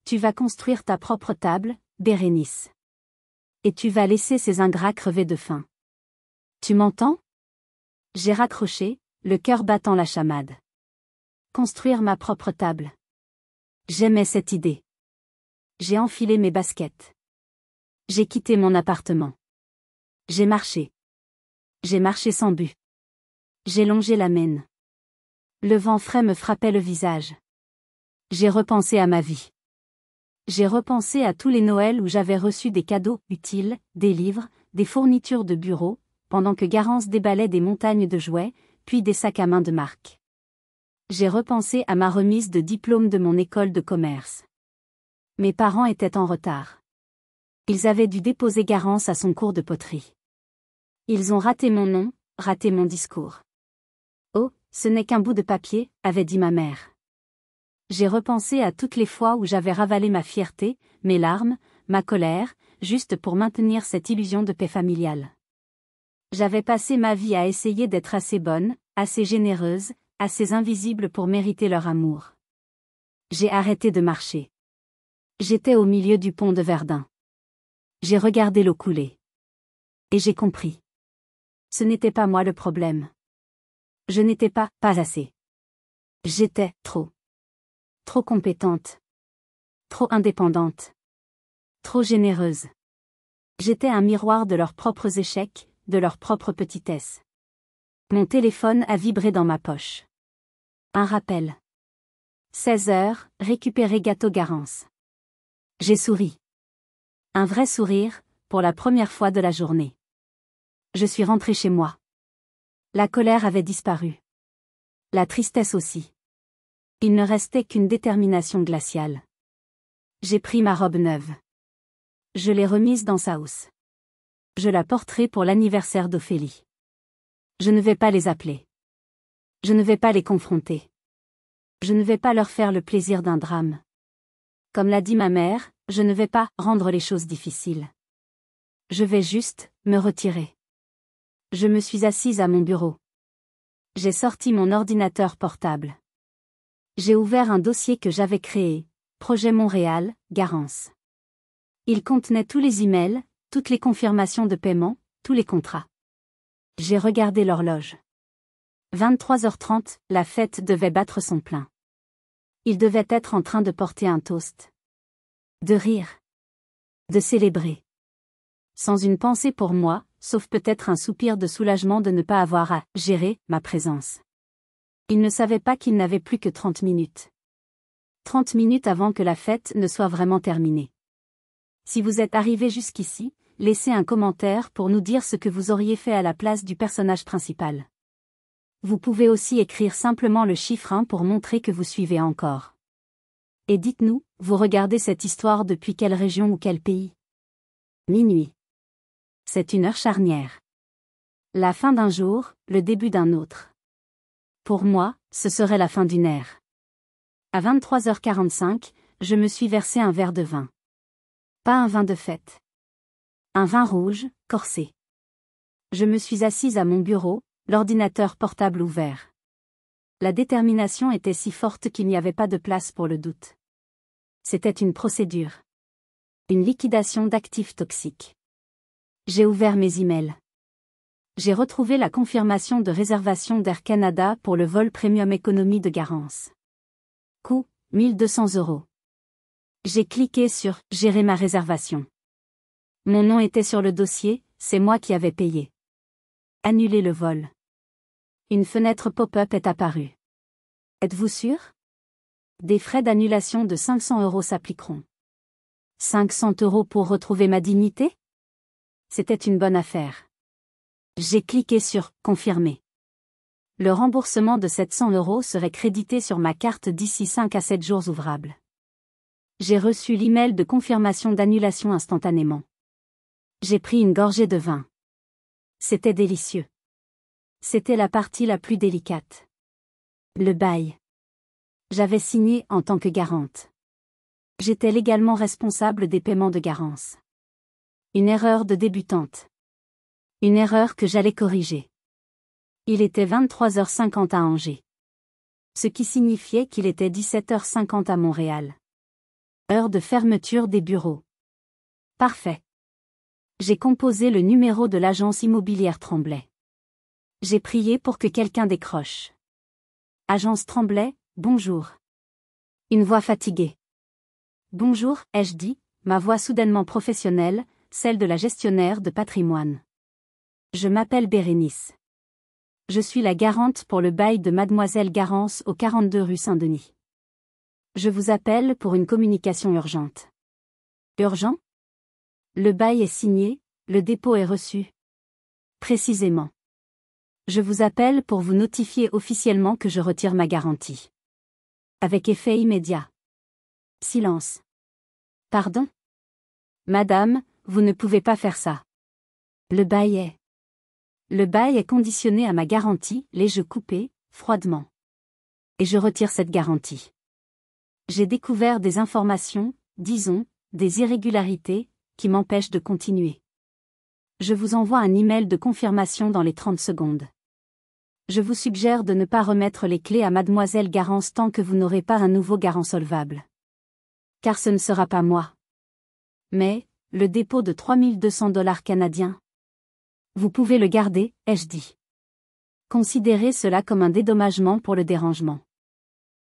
Tu vas construire ta propre table, Bérénice. Et tu vas laisser ces ingrats crever de faim. Tu m'entends? J'ai raccroché, le cœur battant la chamade. Construire ma propre table. J'aimais cette idée. J'ai enfilé mes baskets. J'ai quitté mon appartement. J'ai marché. J'ai marché sans but. J'ai longé la Maine. Le vent frais me frappait le visage. J'ai repensé à ma vie. J'ai repensé à tous les Noëls où j'avais reçu des cadeaux utiles, des livres, des fournitures de bureau, pendant que Garance déballait des montagnes de jouets, puis des sacs à main de marque. J'ai repensé à ma remise de diplôme de mon école de commerce. Mes parents étaient en retard. Ils avaient dû déposer Garance à son cours de poterie. Ils ont raté mon nom, raté mon discours. Oh, ce n'est qu'un bout de papier, avait dit ma mère. J'ai repensé à toutes les fois où j'avais ravalé ma fierté, mes larmes, ma colère, juste pour maintenir cette illusion de paix familiale. J'avais passé ma vie à essayer d'être assez bonne, assez généreuse, assez invisible pour mériter leur amour. J'ai arrêté de marcher. J'étais au milieu du pont de Verdun. J'ai regardé l'eau couler. Et j'ai compris. Ce n'était pas moi le problème. Je n'étais pas assez. J'étais trop compétente. Trop indépendante. Trop généreuse. J'étais un miroir de leurs propres échecs, de leur propre petitesse. Mon téléphone a vibré dans ma poche. Un rappel. 16 heures, récupérer gâteau Garance. J'ai souri. Un vrai sourire, pour la première fois de la journée. Je suis rentrée chez moi. La colère avait disparu. La tristesse aussi. Il ne restait qu'une détermination glaciale. J'ai pris ma robe neuve. Je l'ai remise dans sa housse. Je la porterai pour l'anniversaire d'Ophélie. Je ne vais pas les appeler. Je ne vais pas les confronter. Je ne vais pas leur faire le plaisir d'un drame. Comme l'a dit ma mère, je ne vais pas rendre les choses difficiles. Je vais juste me retirer. Je me suis assise à mon bureau. J'ai sorti mon ordinateur portable. J'ai ouvert un dossier que j'avais créé, Projet Montréal, Garance. Il contenait tous les emails, toutes les confirmations de paiement, tous les contrats. J'ai regardé l'horloge. 23h30, la fête devait battre son plein. Il devait être en train de porter un toast. De rire. De célébrer. Sans une pensée pour moi, sauf peut-être un soupir de soulagement de ne pas avoir à gérer ma présence. Il ne savait pas qu'il n'avait plus que 30 minutes. 30 minutes avant que la fête ne soit vraiment terminée. Si vous êtes arrivé jusqu'ici, laissez un commentaire pour nous dire ce que vous auriez fait à la place du personnage principal. Vous pouvez aussi écrire simplement le chiffre 1 pour montrer que vous suivez encore. Et dites-nous, vous regardez cette histoire depuis quelle région ou quel pays? Minuit. C'est une heure charnière. La fin d'un jour, le début d'un autre. Pour moi, ce serait la fin d'une ère. À 23h45, je me suis versé un verre de vin. Pas un vin de fête. Un vin rouge, corsé. Je me suis assise à mon bureau, l'ordinateur portable ouvert. La détermination était si forte qu'il n'y avait pas de place pour le doute. C'était une procédure. Une liquidation d'actifs toxiques. J'ai ouvert mes emails. J'ai retrouvé la confirmation de réservation d'Air Canada pour le vol Premium Economy de Garance. Coût, 1200 €. J'ai cliqué sur « Gérer ma réservation ». Mon nom était sur le dossier, c'est moi qui avais payé. Annuler le vol. Une fenêtre pop-up est apparue. Êtes-vous sûr? Des frais d'annulation de 500 € s'appliqueront. 500 € pour retrouver ma dignité? C'était une bonne affaire. J'ai cliqué sur « Confirmer ». Le remboursement de 700 € serait crédité sur ma carte d'ici 5 à 7 jours ouvrables. J'ai reçu l'email de confirmation d'annulation instantanément. J'ai pris une gorgée de vin. C'était délicieux. C'était la partie la plus délicate. Le bail. J'avais signé en tant que garante. J'étais légalement responsable des paiements de garance. Une erreur de débutante. Une erreur que j'allais corriger. Il était 23h50 à Angers. Ce qui signifiait qu'il était 17h50 à Montréal. Heure de fermeture des bureaux. Parfait. J'ai composé le numéro de l'agence immobilière Tremblay. J'ai prié pour que quelqu'un décroche. Agence Tremblay, bonjour. Une voix fatiguée. Bonjour, ai-je dit, ma voix soudainement professionnelle, celle de la gestionnaire de patrimoine. Je m'appelle Bérénice. Je suis la garante pour le bail de Mademoiselle Garance au 42 rue Saint-Denis. Je vous appelle pour une communication urgente. Urgent? Le bail est signé, le dépôt est reçu. Précisément. Je vous appelle pour vous notifier officiellement que je retire ma garantie. Avec effet immédiat. Silence. Pardon? Madame, vous ne pouvez pas faire ça. Le bail est conditionné à ma garantie, l'ai-je coupé, froidement. Et je retire cette garantie. J'ai découvert des informations, disons, des irrégularités, qui m'empêchent de continuer. Je vous envoie un email de confirmation dans les 30 secondes. Je vous suggère de ne pas remettre les clés à Mademoiselle Garance tant que vous n'aurez pas un nouveau garant solvable. Car ce ne sera pas moi. Mais, le dépôt de 3200 $ canadiens. Vous pouvez le garder, ai-je dit. Considérez cela comme un dédommagement pour le dérangement.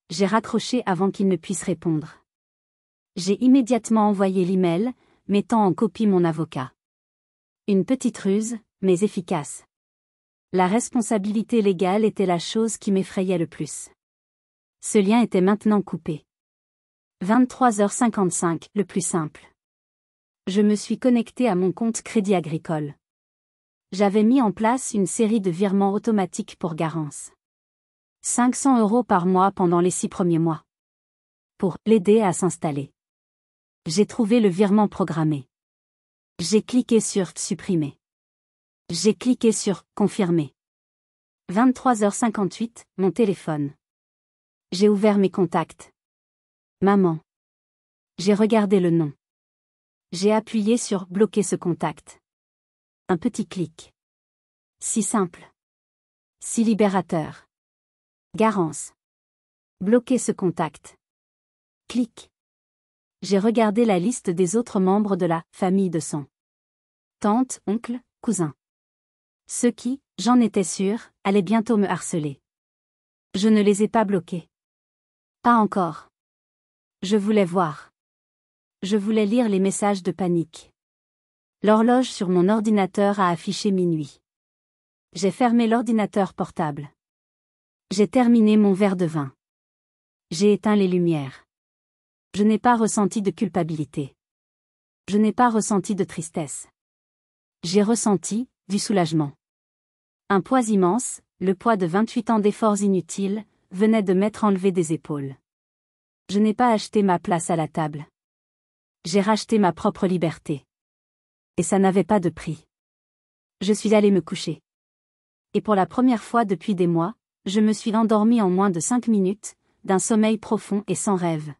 J'ai raccroché avant qu'il ne puisse répondre. J'ai immédiatement envoyé l'email, mettant en copie mon avocat. Une petite ruse, mais efficace. La responsabilité légale était la chose qui m'effrayait le plus. Ce lien était maintenant coupé. 23h55, le plus simple. Je me suis connecté à mon compte Crédit Agricole. J'avais mis en place une série de virements automatiques pour Garance. 500 € par mois pendant les 6 premiers mois. Pour l'aider à s'installer. J'ai trouvé le virement programmé. J'ai cliqué sur « Supprimer ». J'ai cliqué sur « Confirmer ». 23h58, mon téléphone. J'ai ouvert mes contacts. Maman. J'ai regardé le nom. J'ai appuyé sur « Bloquer ce contact ». Un petit clic. Si simple. Si libérateur. Garance. Bloquer ce contact. Clic. J'ai regardé la liste des autres membres de la « famille de sang ». Tante, oncle, cousin. Ceux qui, j'en étais sûre, allaient bientôt me harceler. Je ne les ai pas bloqués. Pas encore. Je voulais voir. Je voulais lire les messages de panique. L'horloge sur mon ordinateur a affiché minuit. J'ai fermé l'ordinateur portable. J'ai terminé mon verre de vin. J'ai éteint les lumières. Je n'ai pas ressenti de culpabilité. Je n'ai pas ressenti de tristesse. J'ai ressenti du soulagement. Un poids immense, le poids de 28 ans d'efforts inutiles, venait de m'être enlevé des épaules. Je n'ai pas acheté ma place à la table. J'ai racheté ma propre liberté. Et ça n'avait pas de prix. Je suis allée me coucher. Et pour la première fois depuis des mois, je me suis endormie en moins de 5 minutes, d'un sommeil profond et sans rêve.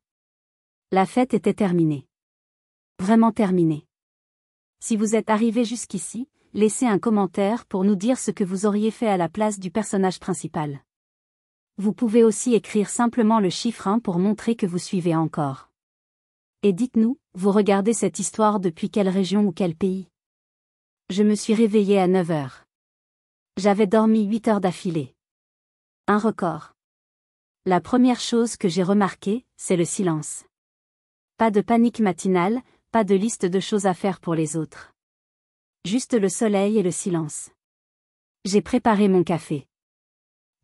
La fête était terminée. Vraiment terminée. Si vous êtes arrivé jusqu'ici, laissez un commentaire pour nous dire ce que vous auriez fait à la place du personnage principal. Vous pouvez aussi écrire simplement le chiffre 1 pour montrer que vous suivez encore. Et dites-nous, vous regardez cette histoire depuis quelle région ou quel pays? Je me suis réveillée à 9 heures. J'avais dormi 8 heures d'affilée. Un record. La première chose que j'ai remarquée, c'est le silence. Pas de panique matinale, pas de liste de choses à faire pour les autres. Juste le soleil et le silence. J'ai préparé mon café.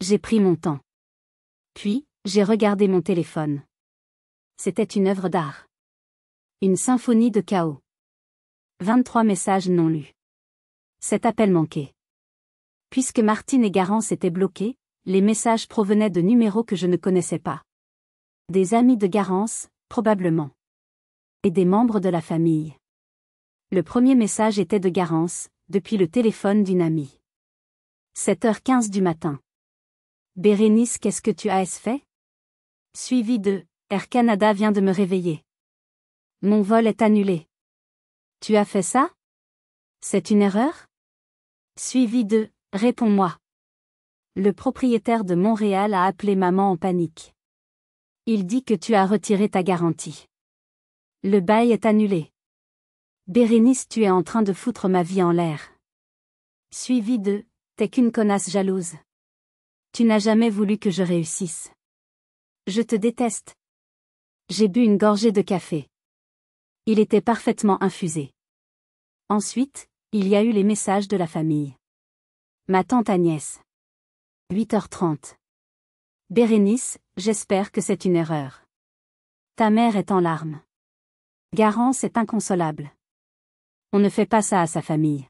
J'ai pris mon temps. Puis, j'ai regardé mon téléphone. C'était une œuvre d'art. Une symphonie de chaos. 23 messages non lus. Cet appel manqué. Puisque Martine et Garance étaient bloqués, Les messages provenaient de numéros que je ne connaissais pas. Des amis de Garance, probablement. Et des membres de la famille. Le premier message était de Garance, depuis le téléphone d'une amie. 7h15 du matin. Bérénice, qu'est-ce que tu as fait? Suivi de Air Canada vient de me réveiller. Mon vol est annulé. Tu as fait ça? C'est une erreur? Suivi de Réponds-moi. Le propriétaire de Montréal a appelé maman en panique. Il dit que tu as retiré ta garantie. Le bail est annulé. Bérénice, tu es en train de foutre ma vie en l'air. Suivi de T'es qu'une connasse jalouse. Tu n'as jamais voulu que je réussisse. Je te déteste. J'ai bu une gorgée de café. Il était parfaitement infusé. Ensuite, il y a eu les messages de la famille. Ma tante Agnès. 8h30. Bérénice, j'espère que c'est une erreur. Ta mère est en larmes. Garance est inconsolable. On ne fait pas ça à sa famille.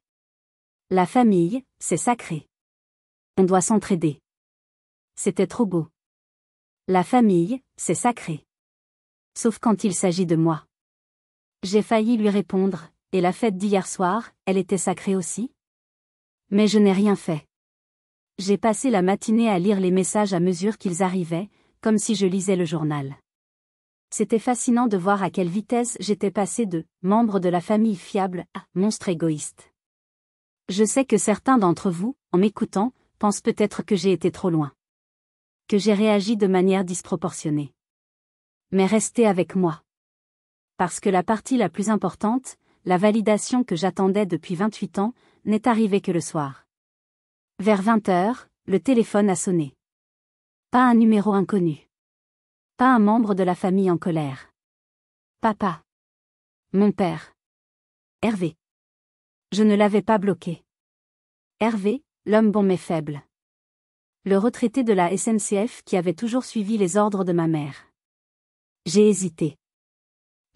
La famille, c'est sacré. On doit s'entraider. C'était trop beau. La famille, c'est sacré. Sauf quand il s'agit de moi. J'ai failli lui répondre, et la fête d'hier soir, elle était sacrée aussi? Mais je n'ai rien fait. J'ai passé la matinée à lire les messages à mesure qu'ils arrivaient, comme si je lisais le journal. C'était fascinant de voir à quelle vitesse j'étais passé de « membre de la famille fiable » à « monstre égoïste ». Je sais que certains d'entre vous, en m'écoutant, pensent peut-être que j'ai été trop loin. Que j'ai réagi de manière disproportionnée. Mais restez avec moi. Parce que la partie la plus importante, la validation que j'attendais depuis 28 ans, n'est arrivée que le soir. Vers 20h, le téléphone a sonné. Pas un numéro inconnu. Pas un membre de la famille en colère. Papa. Mon père. Hervé. Je ne l'avais pas bloqué. Hervé, l'homme bon mais faible. Le retraité de la SNCF qui avait toujours suivi les ordres de ma mère. J'ai hésité.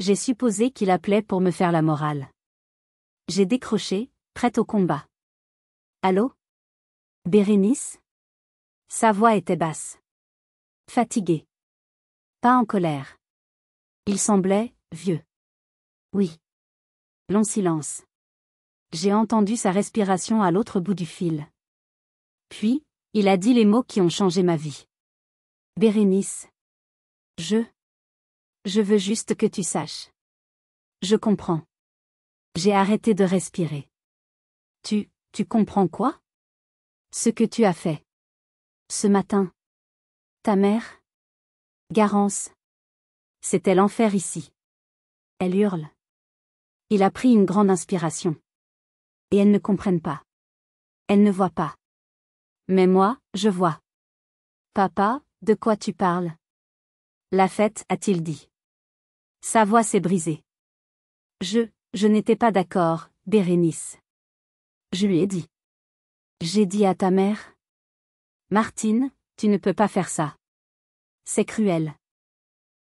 J'ai supposé qu'il appelait pour me faire la morale. J'ai décroché, prête au combat. Allô? Bérénice? Sa voix était basse. Fatiguée. Pas en colère. Il semblait vieux. Oui. Long silence. J'ai entendu sa respiration à l'autre bout du fil. Puis, il a dit les mots qui ont changé ma vie. Bérénice. Je veux juste que tu saches. Je comprends. J'ai arrêté de respirer. Tu comprends quoi? Ce que tu as fait. Ce matin. Ta mère? Garance. C'était l'enfer ici. Elle hurle. Il a pris une grande inspiration. Et elles ne comprennent pas. Elles ne voient pas. Mais moi, je vois. Papa, de quoi tu parles? La fête, a-t-il dit. Sa voix s'est brisée. Je n'étais pas d'accord, Bérénice. Je lui ai dit. J'ai dit à ta mère. Martine, tu ne peux pas faire ça. C'est cruel.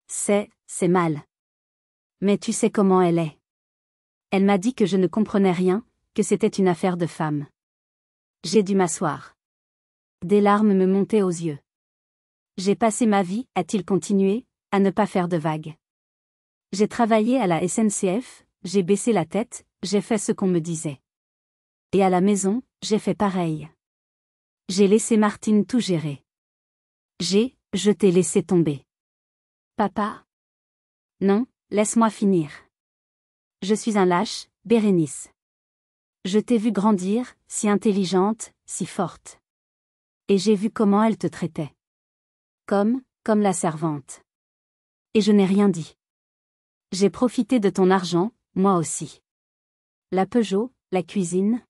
C'est mal. Mais tu sais comment elle est. Elle m'a dit que je ne comprenais rien, que c'était une affaire de femme. J'ai dû m'asseoir. Des larmes me montaient aux yeux. J'ai passé ma vie, a-t-il continué, à ne pas faire de vagues. J'ai travaillé à la SNCF, j'ai baissé la tête, j'ai fait ce qu'on me disait. Et à la maison, j'ai fait pareil. J'ai laissé Martine tout gérer. Je t'ai laissé tomber. Papa? Non, laisse-moi finir. Je suis un lâche, Bérénice. Je t'ai vue grandir, si intelligente, si forte. Et j'ai vu comment elle te traitait. Comme la servante. Et je n'ai rien dit. J'ai profité de ton argent, moi aussi. La Peugeot, la cuisine.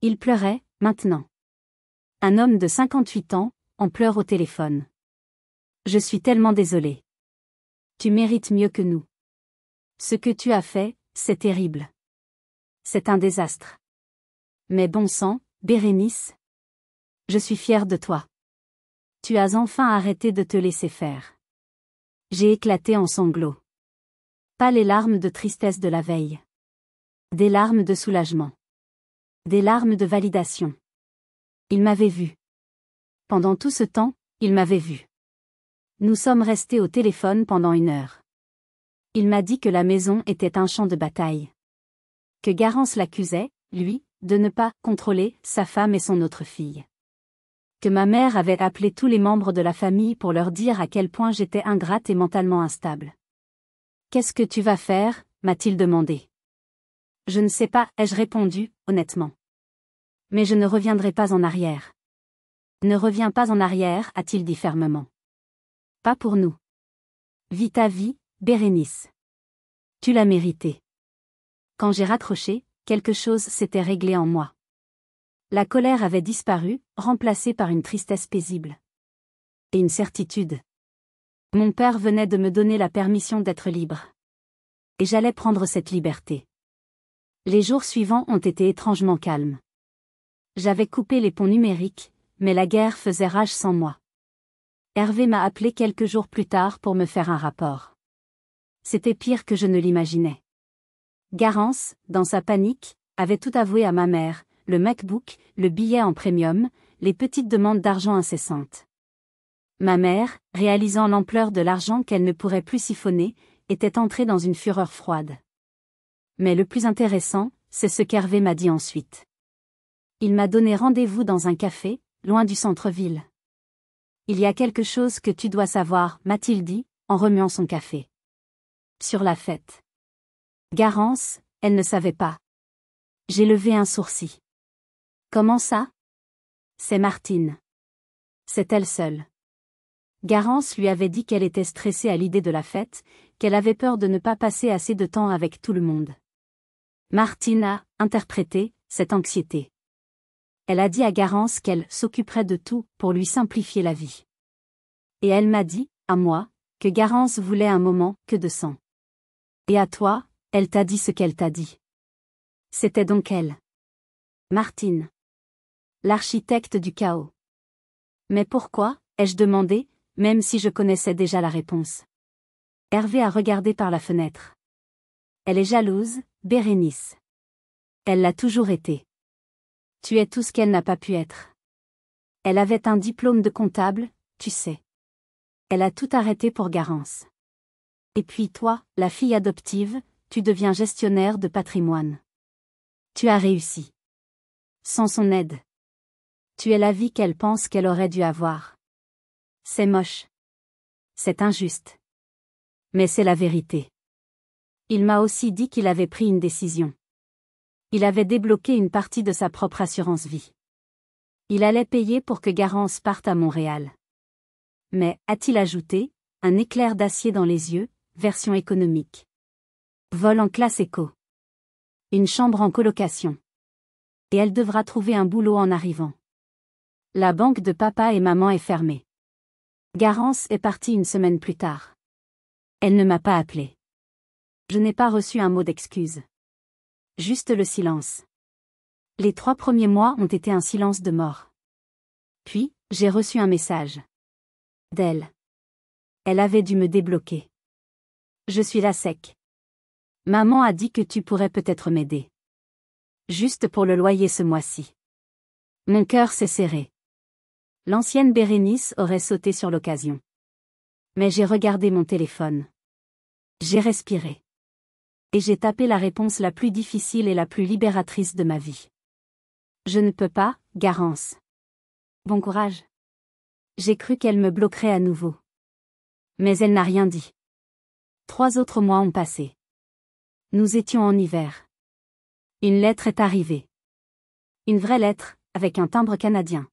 Il pleurait, maintenant. Un homme de 58 ans, en pleure au téléphone. Je suis tellement désolée. Tu mérites mieux que nous. Ce que tu as fait, c'est terrible. C'est un désastre. Mais bon sang, Bérénice. Je suis fière de toi. Tu as enfin arrêté de te laisser faire. J'ai éclaté en sanglots. Pas les larmes de tristesse de la veille. Des larmes de soulagement. Des larmes de validation. Il m'avait vu. Pendant tout ce temps, il m'avait vu. Nous sommes restés au téléphone pendant 1 heure. Il m'a dit que la maison était un champ de bataille. Que Garance l'accusait, lui, de ne pas contrôler sa femme et son autre fille. Que ma mère avait appelé tous les membres de la famille pour leur dire à quel point j'étais ingrate et mentalement instable. « Qu'est-ce que tu vas faire ?» m'a-t-il demandé. « Je ne sais pas » ai-je répondu, honnêtement. « Mais je ne reviendrai pas en arrière. »« Ne reviens pas en arrière » a-t-il dit fermement. « Pas pour nous. Vis ta vie, Bérénice. Tu l'as mérité. » Quand j'ai raccroché, quelque chose s'était réglé en moi. La colère avait disparu, remplacée par une tristesse paisible. Et une certitude. Mon père venait de me donner la permission d'être libre. Et j'allais prendre cette liberté. Les jours suivants ont été étrangement calmes. J'avais coupé les ponts numériques, mais la guerre faisait rage sans moi. Hervé m'a appelé quelques jours plus tard pour me faire un rapport. C'était pire que je ne l'imaginais. Garance, dans sa panique, avait tout avoué à ma mère, le MacBook, le billet en premium, les petites demandes d'argent incessantes. Ma mère, réalisant l'ampleur de l'argent qu'elle ne pourrait plus siphonner, était entrée dans une fureur froide. Mais le plus intéressant, c'est ce qu'Hervé m'a dit ensuite. Il m'a donné rendez-vous dans un café, loin du centre-ville. Il y a quelque chose que tu dois savoir, m'a-t-il dit, en remuant son café. Sur la fête. Garance, elle ne savait pas. J'ai levé un sourcil. Comment ça? C'est Martine. C'est elle seule. Garance lui avait dit qu'elle était stressée à l'idée de la fête, qu'elle avait peur de ne pas passer assez de temps avec tout le monde. Martine a interprété cette anxiété. Elle a dit à Garance qu'elle s'occuperait de tout pour lui simplifier la vie. Et elle m'a dit, à moi, que Garance voulait un moment que de sang. Et à toi, elle t'a dit ce qu'elle t'a dit. C'était donc elle. Martine. L'architecte du chaos. Mais pourquoi, ai-je demandé, même si je connaissais déjà la réponse. Hervé a regardé par la fenêtre. Elle est jalouse, Bérénice. Elle l'a toujours été. Tu es tout ce qu'elle n'a pas pu être. Elle avait un diplôme de comptable, tu sais. Elle a tout arrêté pour Garance. Et puis toi, la fille adoptive, tu deviens gestionnaire de patrimoine. Tu as réussi. Sans son aide. Tu es la vie qu'elle pense qu'elle aurait dû avoir. C'est moche. C'est injuste. Mais c'est la vérité. Il m'a aussi dit qu'il avait pris une décision. Il avait débloqué une partie de sa propre assurance vie. Il allait payer pour que Garance parte à Montréal. Mais, a-t-il ajouté, un éclair d'acier dans les yeux, version économique. Vol en classe éco. Une chambre en colocation. Et elle devra trouver un boulot en arrivant. La banque de papa et maman est fermée. Garance est partie 1 semaine plus tard. Elle ne m'a pas appelé. Je n'ai pas reçu un mot d'excuse. Juste le silence. Les 3 premiers mois ont été un silence de mort. Puis, j'ai reçu un message. D'elle. Elle avait dû me débloquer. Je suis là sec. Maman a dit que tu pourrais peut-être m'aider. Juste pour le loyer ce mois-ci. Mon cœur s'est serré. L'ancienne Bérénice aurait sauté sur l'occasion. Mais j'ai regardé mon téléphone. J'ai respiré. Et j'ai tapé la réponse la plus difficile et la plus libératrice de ma vie. Je ne peux pas, Garance. Bon courage. J'ai cru qu'elle me bloquerait à nouveau. Mais elle n'a rien dit. 3 autres mois ont passé. Nous étions en hiver. Une lettre est arrivée. Une vraie lettre, avec un timbre canadien.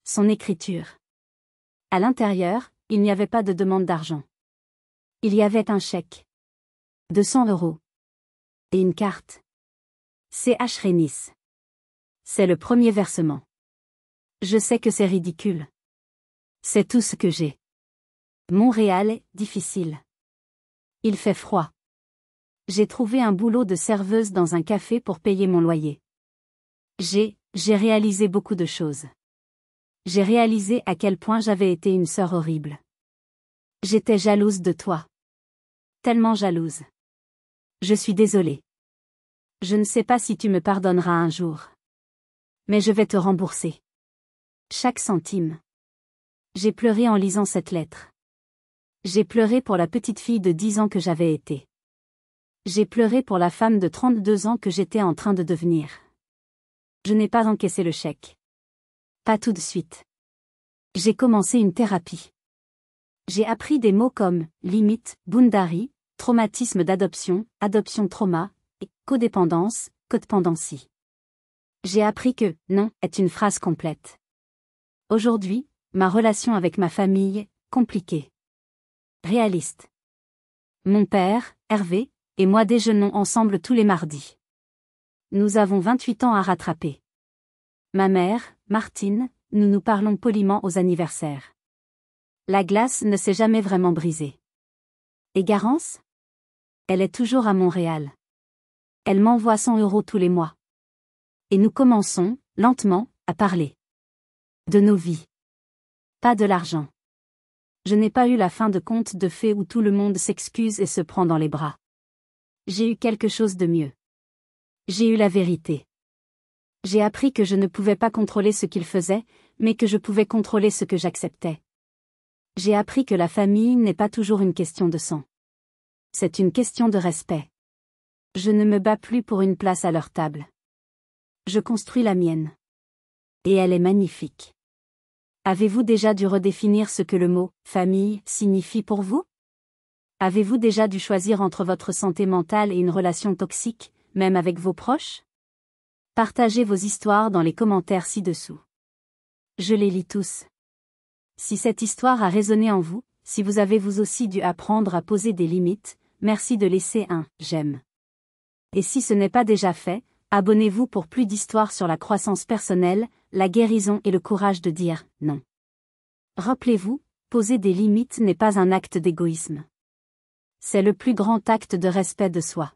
Son écriture. À l'intérieur, il n'y avait pas de demande d'argent. Il y avait un chèque. 200 €. Et une carte. CH Rénis. C'est le premier versement. Je sais que c'est ridicule. C'est tout ce que j'ai. Montréal est difficile. Il fait froid. J'ai trouvé un boulot de serveuse dans un café pour payer mon loyer. J'ai réalisé beaucoup de choses. J'ai réalisé à quel point j'avais été une sœur horrible. J'étais jalouse de toi. Tellement jalouse. Je suis désolée. Je ne sais pas si tu me pardonneras un jour. Mais je vais te rembourser. Chaque centime. J'ai pleuré en lisant cette lettre. J'ai pleuré pour la petite fille de 10 ans que j'avais été. J'ai pleuré pour la femme de 32 ans que j'étais en train de devenir. Je n'ai pas encaissé le chèque. Pas tout de suite. J'ai commencé une thérapie. J'ai appris des mots comme limite, boundary, traumatisme d'adoption, adoption trauma, et codépendance, codependency. J'ai appris que non est une phrase complète. Aujourd'hui, ma relation avec ma famille, compliquée. Réaliste. Mon père, Hervé, et moi déjeunons ensemble tous les mardis. Nous avons 28 ans à rattraper. Ma mère, Martine, nous nous parlons poliment aux anniversaires. La glace ne s'est jamais vraiment brisée. Et Garance ? Elle est toujours à Montréal. Elle m'envoie 100 € tous les mois. Et nous commençons, lentement, à parler. De nos vies. Pas de l'argent. Je n'ai pas eu la fin de conte de fées où tout le monde s'excuse et se prend dans les bras. J'ai eu quelque chose de mieux. J'ai eu la vérité. J'ai appris que je ne pouvais pas contrôler ce qu'il faisait, mais que je pouvais contrôler ce que j'acceptais. J'ai appris que la famille n'est pas toujours une question de sang. C'est une question de respect. Je ne me bats plus pour une place à leur table. Je construis la mienne. Et elle est magnifique. Avez-vous déjà dû redéfinir ce que le mot « famille » signifie pour vous ? Avez-vous déjà dû choisir entre votre santé mentale et une relation toxique, même avec vos proches ? Partagez vos histoires dans les commentaires ci-dessous. Je les lis tous. Si cette histoire a résonné en vous, si vous avez vous aussi dû apprendre à poser des limites, merci de laisser un « j'aime ». Et si ce n'est pas déjà fait, abonnez-vous pour plus d'histoires sur la croissance personnelle, la guérison et le courage de dire « non ». Rappelez-vous, poser des limites n'est pas un acte d'égoïsme. C'est le plus grand acte de respect de soi.